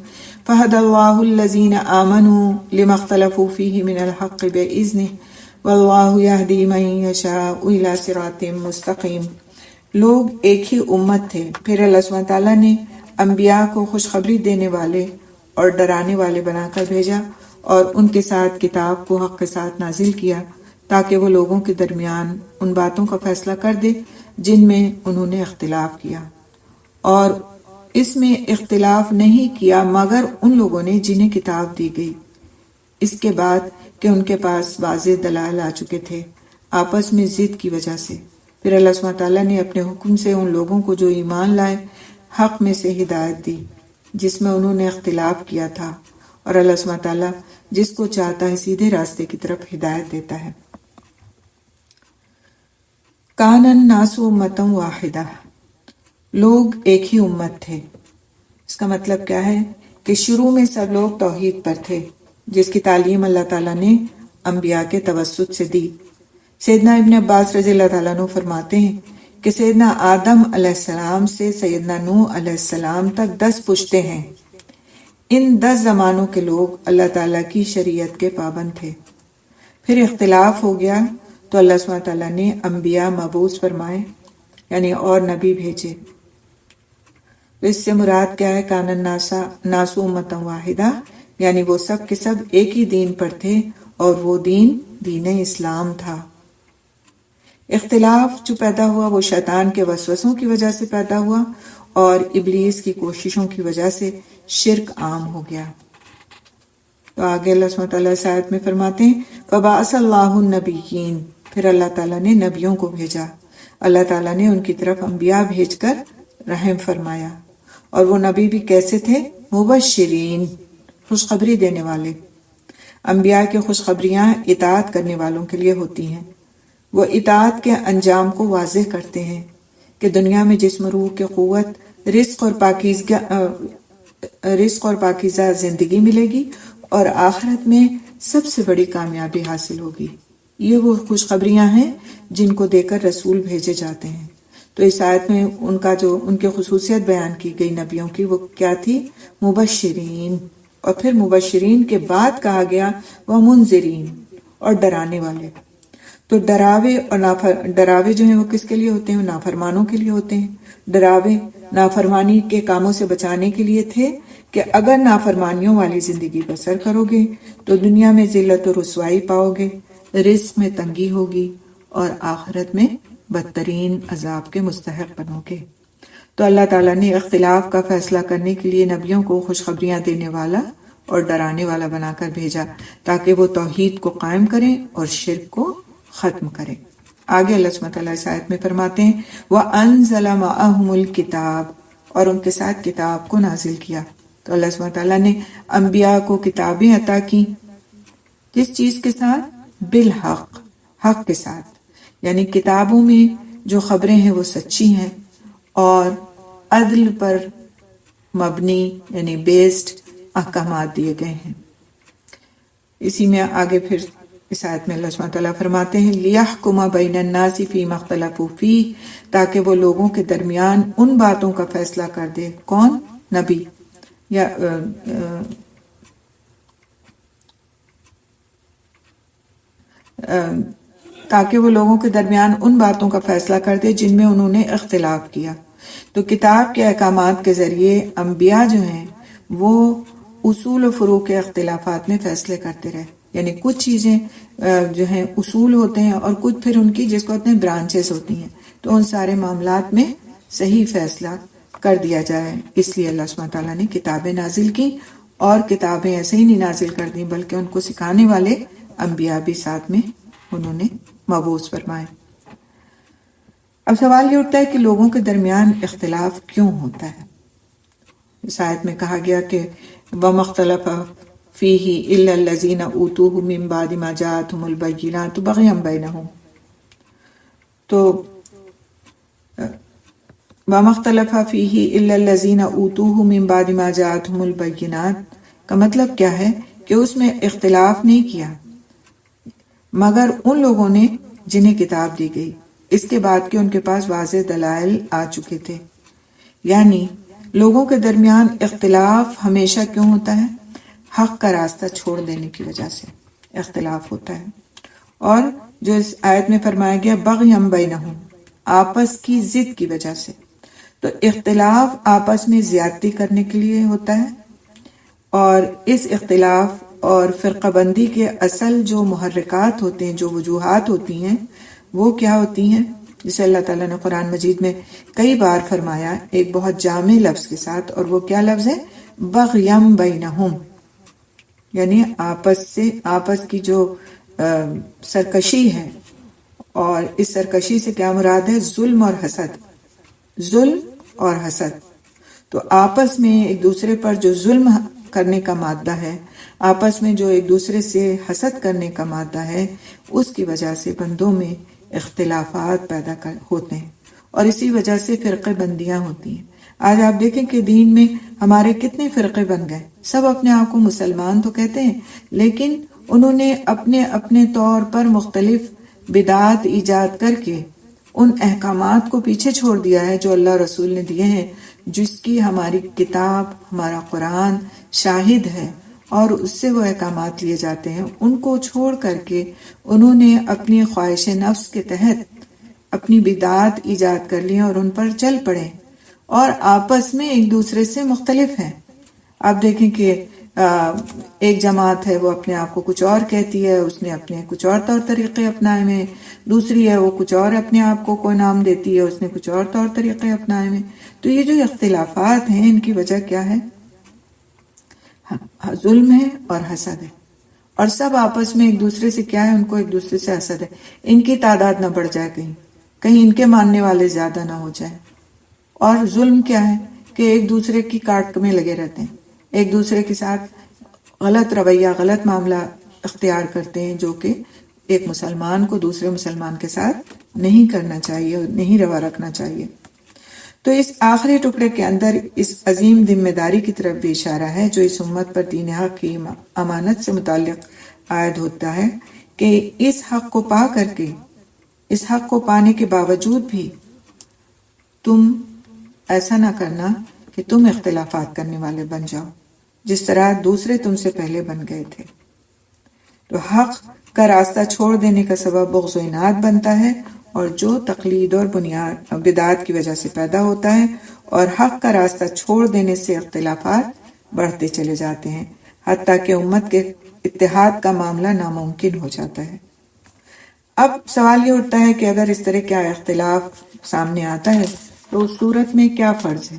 فہدی اللہ الذین آمنوا لما اختلفوا فیہ من الحق بإذنہ واللہ یہدی من یشاء الی صراط مستقیم۔ لوگ ایک ہی امت تھے، پھر اللہ سبحانہ تعالیٰ نے انبیاء کو خوشخبری دینے والے اور ڈرانے والے بنا کر بھیجا اور ان کے ساتھ کتاب کو حق کے ساتھ نازل کیا تاکہ وہ لوگوں کے درمیان ان باتوں کا فیصلہ کر دے جن میں انہوں نے اختلاف کیا، اور اس میں اختلاف نہیں کیا مگر ان لوگوں نے جنہیں کتاب دی گئی اس کے بعد کہ ان کے پاس واضح دلائل آ چکے تھے آپس میں ضد کی وجہ سے۔ پھر اللہ سبحانہ تعالیٰ نے اپنے حکم سے ان لوگوں کو جو ایمان لائے حق میں سے ہدایت دی جس میں انہوں نے اختلاف کیا تھا، اور اللہ سبحانہ تعالیٰ جس کو چاہتا ہے سیدھے راستے کی طرف ہدایت دیتا ہے۔ کان الناس امۃ واحدہ، لوگ ایک ہی امت تھے۔ اس کا مطلب کیا ہے کہ شروع میں سب لوگ توحید پر تھے جس کی تعلیم اللہ تعالیٰ نے انبیاء کے توسط سے دی۔ سیدنا ابن عباس رضی اللہ تعالیٰ عنہ فرماتے ہیں کہ سیدنا آدم علیہ السلام سے سیدنا نوح علیہ السلام تک 10 پشتیں ہیں۔ ان 10 زمانوں کے لوگ اللہ تعالیٰ کی شریعت کے پابند تھے۔ پھر اختلاف ہو گیا تو اللہ سبحانہ تعالیٰ نے انبیاء مبعوث فرمائے، یعنی اور نبی بھیجے۔ اس سے مراد کیا ہے؟ کان الناس امۃ واحدہ، یعنی وہ سب کے سب ایک ہی دین پر تھے اور وہ دین اسلام تھا۔ اختلاف جو پیدا ہوا وہ شیطان کے وسوسوں کی وجہ سے پیدا ہوا اور ابلیس کی کوششوں کی وجہ سے شرک عام ہو گیا۔ تو آگے اللہ سبحانہ تعالیٰ اس آیت میں فرماتے ہیں فبعث اللہ النبیین، پھر اللہ تعالیٰ نے نبیوں کو بھیجا، اللہ تعالیٰ نے ان کی طرف انبیاء بھیج کر رحم فرمایا، اور وہ نبی بھی کیسے تھے؟ مبشرین، خوشخبری دینے والے۔ انبیاء کی خوشخبریاں اطاعت کرنے والوں کے لیے ہوتی ہیں، وہ اطاعت کے انجام کو واضح کرتے ہیں کہ دنیا میں جسم روح کی قوت، رزق اور پاکیزہ زندگی ملے گی اور آخرت میں سب سے بڑی کامیابی حاصل ہوگی۔ یہ وہ خوشخبریاں ہیں جن کو دے کر رسول بھیجے جاتے ہیں۔ تو اس آیت میں ان کی خصوصیت بیان کی گئی نبیوں کی، وہ کیا تھی؟ مبشرین، اور پھر مبشرین کے بعد کہا گیا وہ منذرین، اور ڈرانے والے۔ تو ڈراوے جو ہیں وہ کس کے لیے ہوتے ہیں؟ نافرمانوں کے لیے ہوتے ہیں۔ ڈراوے نافرمانی کے کاموں سے بچانے کے لیے تھے کہ اگر نافرمانیوں والی زندگی بسر کرو گے تو دنیا میں ذلت و رسوائی پاؤ گے، رزق میں تنگی ہوگی اور آخرت میں بدترین عذاب کے مستحق بنو گے۔ تو اللہ تعالیٰ نے اختلاف کا فیصلہ کرنے کے لیے نبیوں کو خوشخبریاں دینے والا اور ڈرانے والا بنا کر بھیجا تاکہ وہ توحید کو قائم کریں اور شرک کو ختم کریں۔ آگے اللہ سبحانہ تعالیٰ اس آیت میں فرماتے ہیں وَأَنزَلَ مَعَهُمُ الْكِتَابَ، اور ان کے ساتھ کتاب کو نازل کیا۔ تو اللہ سبحانہ تعالیٰ نے انبیاء کو کتابیں عطا کی، کس چیز کے ساتھ؟ بالحق، حق کے ساتھ، یعنی کتابوں میں جو خبریں ہیں وہ سچی ہیں اور عدل پر مبنی یعنی بیسڈ احکامات دیے گئے ہیں۔ اسی میں آگے پھر اس آیت میں اللہ سبحانہ تعالیٰ فرماتے ہیں لِيَحْكُمَ بَيْنَ النَّاسِ فِيمَا اخْتَلَفُوا فِيهِ، تاکہ وہ لوگوں کے درمیان ان باتوں کا فیصلہ کر دے۔ کون؟ نبی، یا تاکہ وہ لوگوں کے درمیان ان باتوں کا فیصلہ کر دے جن میں انہوں نے اختلاف کیا۔ تو کتاب کے احکامات کے ذریعے انبیاء جو ہیں وہ اصول و فروع کے اختلافات میں فیصلے کرتے رہے، یعنی کچھ چیزیں جو ہیں اصول ہوتے ہیں اور کچھ پھر ان کی جس کو کہتے ہیں برانچز ہوتی ہیں، تو ان سارے معاملات میں صحیح فیصلہ کر دیا جائے۔ اس لیے اللہ سبحانہ تعالیٰ نے کتابیں نازل کی، اور کتابیں ایسے ہی نہیں نازل کر دیں بلکہ ان کو سکھانے والے انبیاء بھی ساتھ میں انہوں نے مبعوث فرمائے۔ اب سوال یہ اٹھتا ہے کہ لوگوں کے درمیان اختلاف کیوں ہوتا ہے؟ اس آیت میں کہا گیا کہ وَمَا اخْتَلَفَ فیہ الا الذین اوتوہ من بعد ما جاءتہم البینات بغیا بینہم. تو وما اختلف فیہ الا الذین اوتوہ من بعد ما جاءتہم البینات کا مطلب کیا ہے کہ اس میں اختلاف نہیں کیا مگر ان لوگوں نے جنہیں کتاب دی گئی اس کے بعد کہ ان کے پاس واضح دلائل آ چکے تھے. یعنی لوگوں کے درمیان اختلاف ہمیشہ کیوں ہوتا ہے؟ حق کا راستہ چھوڑ دینے کی وجہ سے اختلاف ہوتا ہے. اور جو اس آیت میں فرمایا گیا بغیم بینہم، آپس کی ضد کی وجہ سے. تو اختلاف آپس میں زیادتی کرنے کے لیے ہوتا ہے، اور اس اختلاف اور فرقہ بندی کے اصل جو محرکات ہوتے ہیں، جو وجوہات ہوتی ہیں، وہ کیا ہوتی ہیں؟ جسے اللہ تعالیٰ نے قرآن مجید میں کئی بار فرمایا ایک بہت جامع لفظ کے ساتھ، اور وہ کیا لفظ ہے؟ بغیم بینہم. یعنی آپس کی جو سرکشی ہے، اور اس سرکشی سے کیا مراد ہے؟ ظلم اور حسد. ظلم اور حسد. تو آپس میں ایک دوسرے پر جو ظلم کرنے کا مادہ ہے، آپس میں جو ایک دوسرے سے حسد کرنے کا مادہ ہے، اس کی وجہ سے بندوں میں اختلافات پیدا ہوتے ہیں، اور اسی وجہ سے فرقے بندیاں ہوتی ہیں. آج آپ دیکھیں کہ دین میں ہمارے کتنے فرقے بن گئے. سب اپنے آپ کو مسلمان تو کہتے ہیں، لیکن انہوں نے اپنے اپنے طور پر مختلف بدعات ایجاد کر کے ان احکامات کو پیچھے چھوڑ دیا ہے جو اللہ رسول نے دیے ہیں، جس کی ہماری کتاب، ہمارا قرآن شاہد ہے، اور اس سے وہ احکامات لیے جاتے ہیں. ان کو چھوڑ کر کے انہوں نے اپنی خواہش نفس کے تحت اپنی بدعات ایجاد کر لی اور ان پر چل پڑے، اور آپس میں ایک دوسرے سے مختلف ہیں. آپ دیکھیں کہ ایک جماعت ہے، وہ اپنے آپ کو کچھ اور کہتی ہے، اس نے اپنے کچھ اور طور طریقے اپنائے ہیں. دوسری ہے، وہ کچھ اور اپنے آپ کو کوئی نام دیتی ہے، اس نے کچھ اور طور طریقے اپنائے ہیں. تو یہ جو اختلافات ہیں، ان کی وجہ کیا ہے؟ ظلم ہے اور حسد ہے. اور سب آپس میں ایک دوسرے سے کیا ہے؟ ان کو ایک دوسرے سے حسد ہے. ان کی تعداد نہ بڑھ جائے، کہیں ان کے ماننے والے زیادہ نہ ہو جائے. اور ظلم کیا ہے؟ کہ ایک دوسرے کی کاٹ میں لگے رہتے ہیں، ایک دوسرے کے ساتھ غلط رویہ، غلط معاملہ اختیار کرتے ہیں، جو کہ ایک مسلمان کو دوسرے مسلمان کے ساتھ نہیں کرنا چاہیے اور نہیں روا رکھنا چاہیے. تو اس آخری ٹکڑے کے اندر اس عظیم ذمہ داری کی طرف بھی اشارہ ہے جو اس امت پر دین حق کی امانت سے متعلق عائد ہوتا ہے، کہ اس حق کو پا کر کے، اس حق کو پانے کے باوجود بھی تم ایسا نہ کرنا کہ تم اختلافات کرنے والے بن جاؤ، جس طرح دوسرے تم سے پہلے بن گئے تھے. تو حق کا راستہ چھوڑ دینے کا سبب بغض و عناد بنتا ہے، اور جو تقلید اور بدعات کی وجہ سے پیدا ہوتا ہے، اور حق کا راستہ چھوڑ دینے سے اختلافات بڑھتے چلے جاتے ہیں، حتیٰ کہ امت کے اتحاد کا معاملہ ناممکن ہو جاتا ہے. اب سوال یہ اٹھتا ہے کہ اگر اس طرح کا اختلاف سامنے آتا ہے تو اس صورت میں کیا فرض ہے،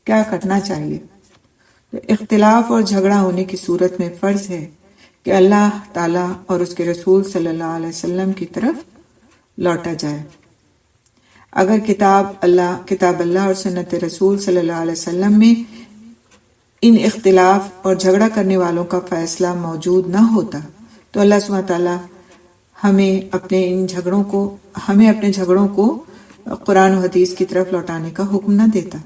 کیا کرنا چاہیے؟ تو اختلاف اور جھگڑا ہونے کی صورت میں فرض ہے کہ اللہ تعالیٰ اور اس کے رسول صلی اللہ علیہ وسلم کی طرف لوٹا جائے. اگر کتاب اللہ اور سنت رسول صلی اللہ علیہ وسلم میں ان اختلاف اور جھگڑا کرنے والوں کا فیصلہ موجود نہ ہوتا تو اللہ سبحانہ وتعالیٰ ہمیں اپنے جھگڑوں کو قرآن و حدیث کی طرف لوٹانے کا حکم نہ دیتا.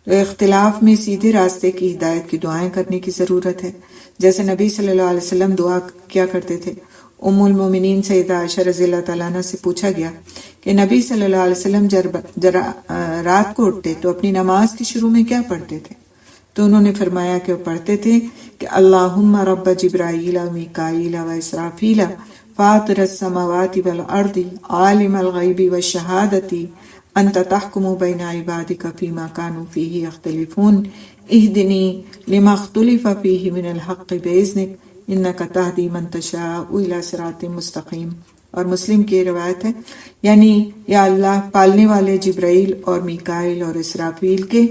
تو اختلاف میں سیدھے راستے کی ہدایت کی دعائیں کرنے کی ضرورت ہے، جیسے نبی صلی اللہ علیہ وسلم دعا کیا کرتے تھے. ام المومنین سیدہ عائشہ رضی اللہ تعالیٰ عنہ سے پوچھا گیا کہ نبی صلی اللہ علیہ وسلم رات کو اٹھتے تو اپنی نماز کے شروع میں کیا پڑھتے تھے؟ تو انہوں نے فرمایا کہ وہ پڑھتے تھے کہ اللہم رب جبرائیل و میکائیل و اسرافیل فاطر السماوات والارض عالم الغیب والشہادت انت تحکم بین عبادک فیما کانوا فیہ یختلفون اہدنی لما اختلف فیہ من الحق باذنک انک تہدی من تشاء الی صراط مستقیم. اور مسلم کی روایت ہے، یعنی یا اللہ پالنے والے جبرائیل اور میکائیل اور اسرافیل کے،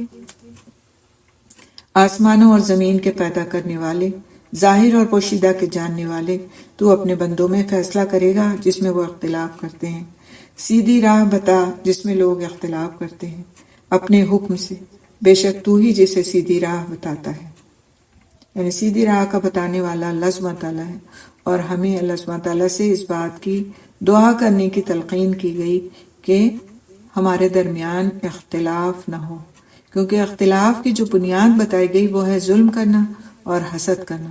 آسمانوں اور زمین کے پیدا کرنے والے، ظاہر اور پوشیدہ کے جاننے والے، تو اپنے بندوں میں فیصلہ کرے گا جس میں وہ اختلاف کرتے ہیں. سیدھی راہ بتا جس میں لوگ اختلاف کرتے ہیں اپنے حکم سے، بے شک تو ہی جسے سیدھی راہ بتاتا ہے. یعنی سیدھی راہ کا بتانے والا اللہ سبحانہ تعالیٰ ہے، اور ہمیں اللہ سبحانہ تعالیٰ سے اس بات کی دعا کرنے کی تلقین کی گئی کہ ہمارے درمیان اختلاف نہ ہو، کیونکہ اختلاف کی جو بنیاد بتائی گئی وہ ہے ظلم کرنا اور حسد کرنا،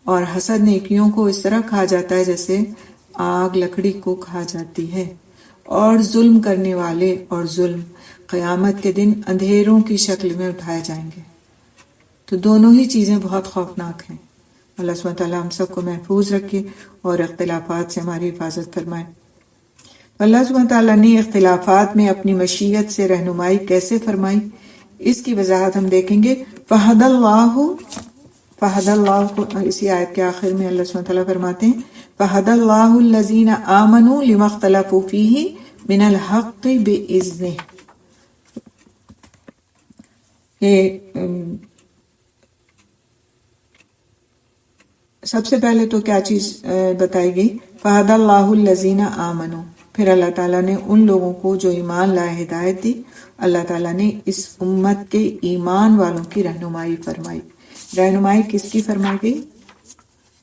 اور حسد نیکیوں کو اس طرح کھا جاتا ہے جیسے آگ لکڑی کو کھا جاتی ہے، اور ظلم کرنے والے اور ظلم قیامت کے دن اندھیروں کی شکل میں اٹھائے جائیں گے۔ تو دونوں ہی چیزیں بہت خوفناک ہیں۔ اللہ سبحانہ تعالیٰ ہم سب کو محفوظ رکھے اور اختلافات سے ہماری حفاظت فرمائے۔ اللہ سبحانہ تعالیٰ نے اختلافات میں اپنی مشیت سے رہنمائی کیسے فرمائی، اس کی وضاحت ہم دیکھیں گے۔ فہد اللہ کو اسی آیت کے آخر میں اللہ سبحانہ تعالیٰ فرماتے ہیں فہد اللہ الذین آمنوا لما اختلفوا فیہ من الحق بإذنہ، سب سے پہلے تو کیا چیز بتائی گئی؟ فہد اللہ الذین آمنوا، پھر اللہ تعالیٰ نے ان لوگوں کو جو ایمان لائے ہدایت دی۔ اللہ تعالیٰ نے اس امت کے ایمان والوں کی رہنمائی فرمائی۔ رہنمائی کس کی فرمائی گئی؟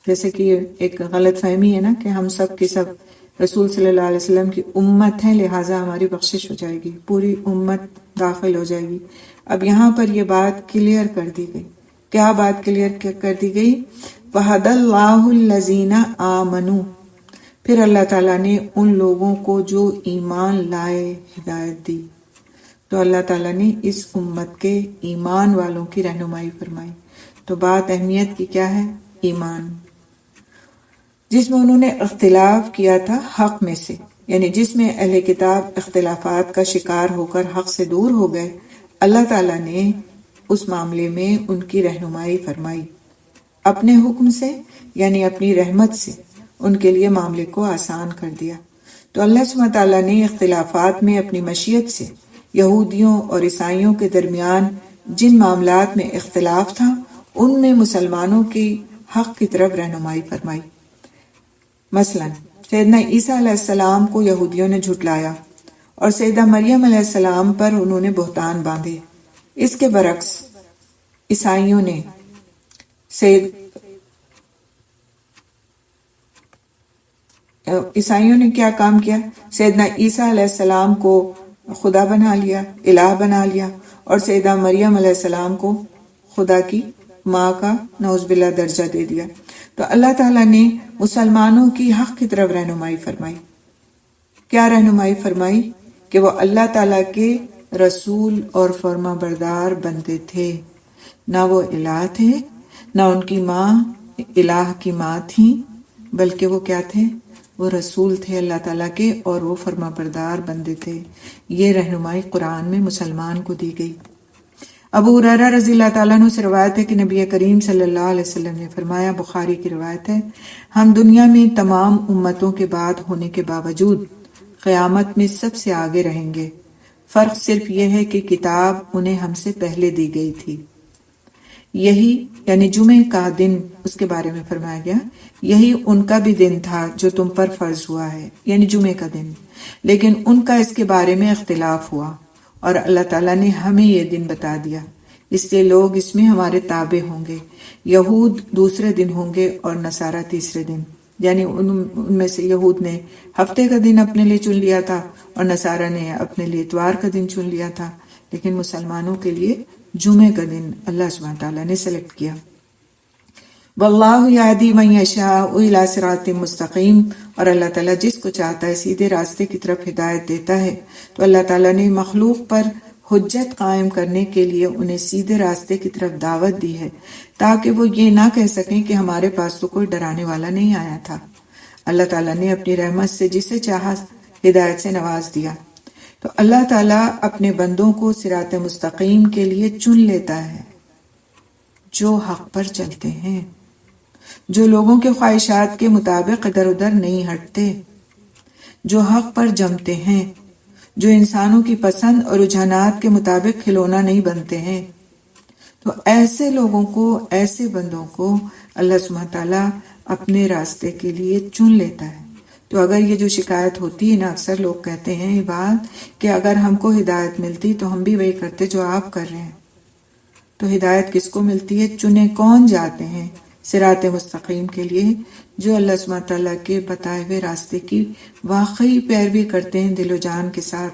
جیسے کہ ایک غلط فہمی ہے نا کہ ہم سب کے سب رسول صلی اللہ علیہ وسلم کی امت ہیں، لہٰذا ہماری بخشش ہو جائے گی، پوری امت داخل ہو جائے گی۔ اب یہاں پر یہ بات کلیئر کر دی گئی۔ کیا بات کلیئر کر دی گئی؟ وَهَدَ اللَّهُ الَّذِينَ آمَنُوا، پھر اللہ تعالیٰ نے ان لوگوں کو جو ایمان لائے ہدایت دی۔ تو اللہ تعالیٰ نے اس امت کے ایمان والوں کی رہنمائی فرمائی۔ تو بات اہمیت کی کیا ہے؟ ایمان، جس میں انہوں نے اختلاف کیا تھا حق میں سے، یعنی جس میں اہل کتاب اختلافات کا شکار ہو کر حق سے دور ہو گئے، اللہ تعالیٰ نے اس معاملے میں ان کی رہنمائی فرمائی اپنے حکم سے، یعنی اپنی رحمت سے ان کے لیے معاملے کو آسان کر دیا۔ تو اللہ سبحانہ تعالیٰ نے اختلافات میں اپنی مشیت سے یہودیوں اور عیسائیوں کے درمیان جن معاملات میں اختلاف تھا ان میں مسلمانوں کی حق کی طرف رہنمائی فرمائی۔ مثلا سیدنا عیسیٰ علیہ السلام کو یہودیوں نے جھٹلایا اور سیدہ مریم علیہ السلام پر انہوں نے بہتان باندھے۔ اس کے برعکس عیسائیوں نے کیا کام کیا؟ سیدنا عیسیٰ علیہ السلام کو خدا بنا لیا، الہ بنا لیا، اور سیدہ مریم علیہ السلام کو خدا کی ماں کا نعوذ باللہ درجہ دے دیا۔ تو اللہ تعالیٰ نے مسلمانوں کی حق کی طرف رہنمائی فرمائی۔ کیا رہنمائی فرمائی؟ کہ وہ اللہ تعالیٰ کے رسول اور فرما بردار بندے تھے، نہ وہ الہ تھے، نہ ان کی ماں الہ کی ماں تھی، بلکہ وہ کیا تھے؟ وہ رسول تھے اللہ تعالیٰ کے، اور وہ فرما بردار بندے تھے۔ یہ رہنمائی قرآن میں مسلمان کو دی گئی۔ ابو ہریرہ رضی اللہ تعالیٰ عنہ سے روایت ہے کہ نبی کریم صلی اللہ علیہ وسلم نے فرمایا، بخاری کی روایت ہے، ہم دنیا میں تمام امتوں کے بعد ہونے کے باوجود قیامت میں سب سے آگے رہیں گے، فرق صرف یہ ہے کہ کتاب انہیں ہم سے پہلے دی گئی تھی۔ یہی یعنی جمعے کا دن، اس کے بارے میں فرمایا گیا، یہی ان کا بھی دن تھا جو تم پر فرض ہوا ہے، یعنی جمعے کا دن، لیکن ان کا اس کے بارے میں اختلاف ہوا اور اللہ تعالیٰ نے ہمیں یہ دن بتا دیا، اس لیے لوگ اس میں ہمارے تابع ہوں گے۔ یہود دوسرے دن ہوں گے اور نصارہ تیسرے دن، یعنی ان میں سے یہود نے ہفتے کا دن اپنے لیے چن لیا تھا اور نصارہ نے اپنے لیے اتوار کا دن چن لیا تھا، لیکن مسلمانوں کے لیے جمعے کا دن اللہ سبحانہ تعالیٰ نے سلیکٹ کیا۔ واللہ یہدی من یشاء الی صراط مستقیم، اور اللہ تعالیٰ جس کو چاہتا ہے سیدھے راستے کی طرف ہدایت دیتا ہے۔ تو اللہ تعالیٰ نے مخلوق پر حجت قائم کرنے کے لیے انہیں سیدھے راستے کی طرف دعوت دی ہے، تاکہ وہ یہ نہ کہہ سکیں کہ ہمارے پاس تو کوئی ڈرانے والا نہیں آیا تھا۔ اللہ تعالیٰ نے اپنی رحمت سے جسے چاہا ہدایت سے نواز دیا۔ تو اللہ تعالیٰ اپنے بندوں کو صراط مستقیم کے لیے چن لیتا ہے، جو حق پر چلتے ہیں، جو لوگوں کے خواہشات کے مطابق ادھر ادھر نہیں ہٹتے، جو حق پر جمتے ہیں، جو انسانوں کی پسند اور رجحانات کے مطابق کھلونا نہیں بنتے ہیں۔ تو ایسے لوگوں کو، ایسے بندوں کو اللہ سبحانہ تعالیٰ اپنے راستے کے لیے چن لیتا ہے۔ تو اگر یہ جو شکایت ہوتی ہے نا، اکثر لوگ کہتے ہیں یہ بات کہ اگر ہم کو ہدایت ملتی تو ہم بھی وہی کرتے جو آپ کر رہے ہیں، تو ہدایت کس کو ملتی ہے؟ چنے کون جاتے ہیں صراط مستقیم کے لیے؟ جو اللہ سبحانہ تعالیٰ کے بتائے ہوئے راستے کی واقعی پیروی کرتے ہیں دل و جان کے ساتھ،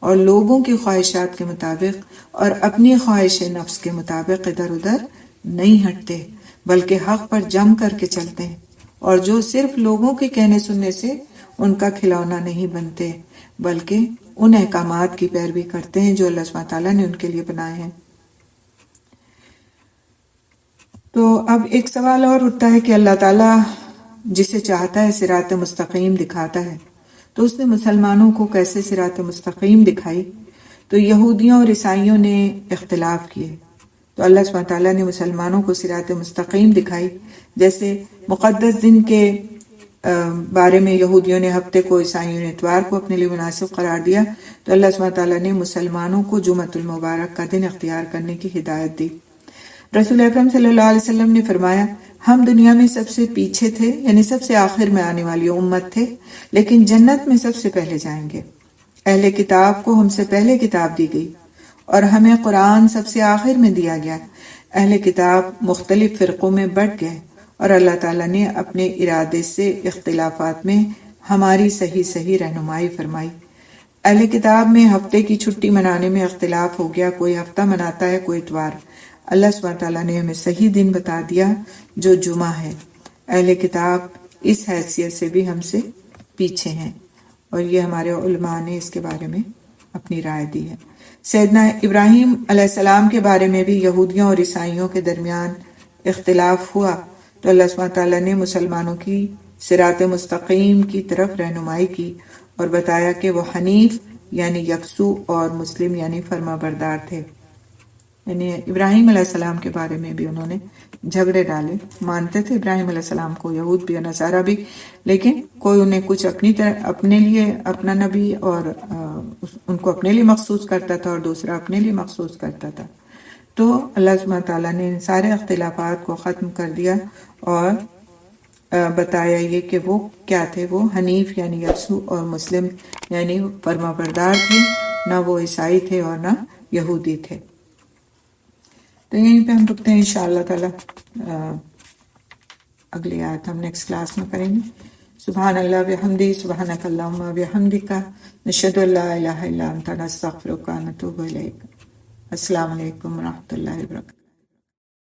اور لوگوں کی خواہشات کے مطابق اور اپنی خواہش نفس کے مطابق ادھر ادھر نہیں ہٹتے، بلکہ حق پر جم کر کے چلتے ہیں، اور جو صرف لوگوں کے کہنے سننے سے ان کا کھلونا نہیں بنتے، بلکہ ان احکامات کی پیروی کرتے ہیں جو اللہ سبحانہ تعالیٰ نے ان کے لیے بنائے ہیں۔ تو اب ایک سوال اور اٹھتا ہے کہ اللہ تعالیٰ جسے چاہتا ہے صراط مستقیم دکھاتا ہے، تو اس نے مسلمانوں کو کیسے صراط مستقیم دکھائی؟ تو یہودیوں اور عیسائیوں نے اختلاف کیے، تو اللہ سبحانہ تعالیٰ نے مسلمانوں کو صراط مستقیم دکھائی۔ جیسے مقدس دن کے بارے میں یہودیوں نے ہفتے کو، عیسائیوں نے اتوار کو اپنے لیے مناسب قرار دیا، تو اللہ سبحانہ تعالیٰ نے مسلمانوں کو جمعۃ المبارک کا دن اختیار کرنے کی ہدایت دی۔ رسول اکرم صلی اللہ علیہ وسلم نے فرمایا، ہم دنیا میں سب سے پیچھے تھے، یعنی سب سے آخر میں آنے والی امت تھے، لیکن جنت میں سب سے پہلے جائیں گے۔ اہل کتاب کو ہم سے پہلے کتاب دی گئی اور ہمیں قرآن سب سے آخر میں دیا گیا۔ اہل کتاب مختلف فرقوں میں بٹ گئے، اور اللہ تعالیٰ نے اپنے ارادے سے اختلافات میں ہماری صحیح رہنمائی فرمائی۔ اہل کتاب میں ہفتے کی چھٹی منانے میں اختلاف ہو گیا، کوئی ہفتہ مناتا ہے، کوئی اتوار۔ اللہ سبحانہ تعالیٰ نے ہمیں صحیح دن بتا دیا جو جمعہ ہے۔ اہل کتاب اس حیثیت سے بھی ہم سے پیچھے ہیں، اور یہ ہمارے علماء نے اس کے بارے میں اپنی رائے دی ہے۔ سیدنا ابراہیم علیہ السلام کے بارے میں بھی یہودیوں اور عیسائیوں کے درمیان اختلاف ہوا، تو اللہ سبحانہ تعالیٰ نے مسلمانوں کی صراط مستقیم کی طرف رہنمائی کی اور بتایا کہ وہ حنیف یعنی یکسو اور مسلم یعنی فرما بردار تھے۔ یعنی ابراہیم علیہ السلام کے بارے میں بھی انہوں نے جھگڑے ڈالے، مانتے تھے ابراہیم علیہ السلام کو، یہود بھی اور نصارہ بھی، لیکن کوئی انہیں کچھ اپنے لیے اپنا نبی اور ان کو اپنے لیے مخصوص کرتا تھا، اور دوسرا اپنے لیے مخصوص کرتا تھا۔ تو اللہ سبحانہ تعالیٰ نے ان سارے اختلافات کو ختم کر دیا اور بتایا یہ کہ وہ کیا تھے، وہ حنیف یعنی یکسو اور مسلم یعنی فرما بردار تھے، نہ وہ عیسائی تھے اور نہ یہودی تھے۔ تو یہیں پہ ہم رکتے ہیں، انشاءاللہ تعالیٰ اگلی آیت ہم نیکسٹ کلاس میں کریں گے۔ سبحان اللہ بحمدہ، سبحانک اللہم بحمدک، نشہد ان لا الہ الا انت، نستغفرک ونتوب الیک۔ السلام علیکم ورحمۃ اللہ وبرکاتہ۔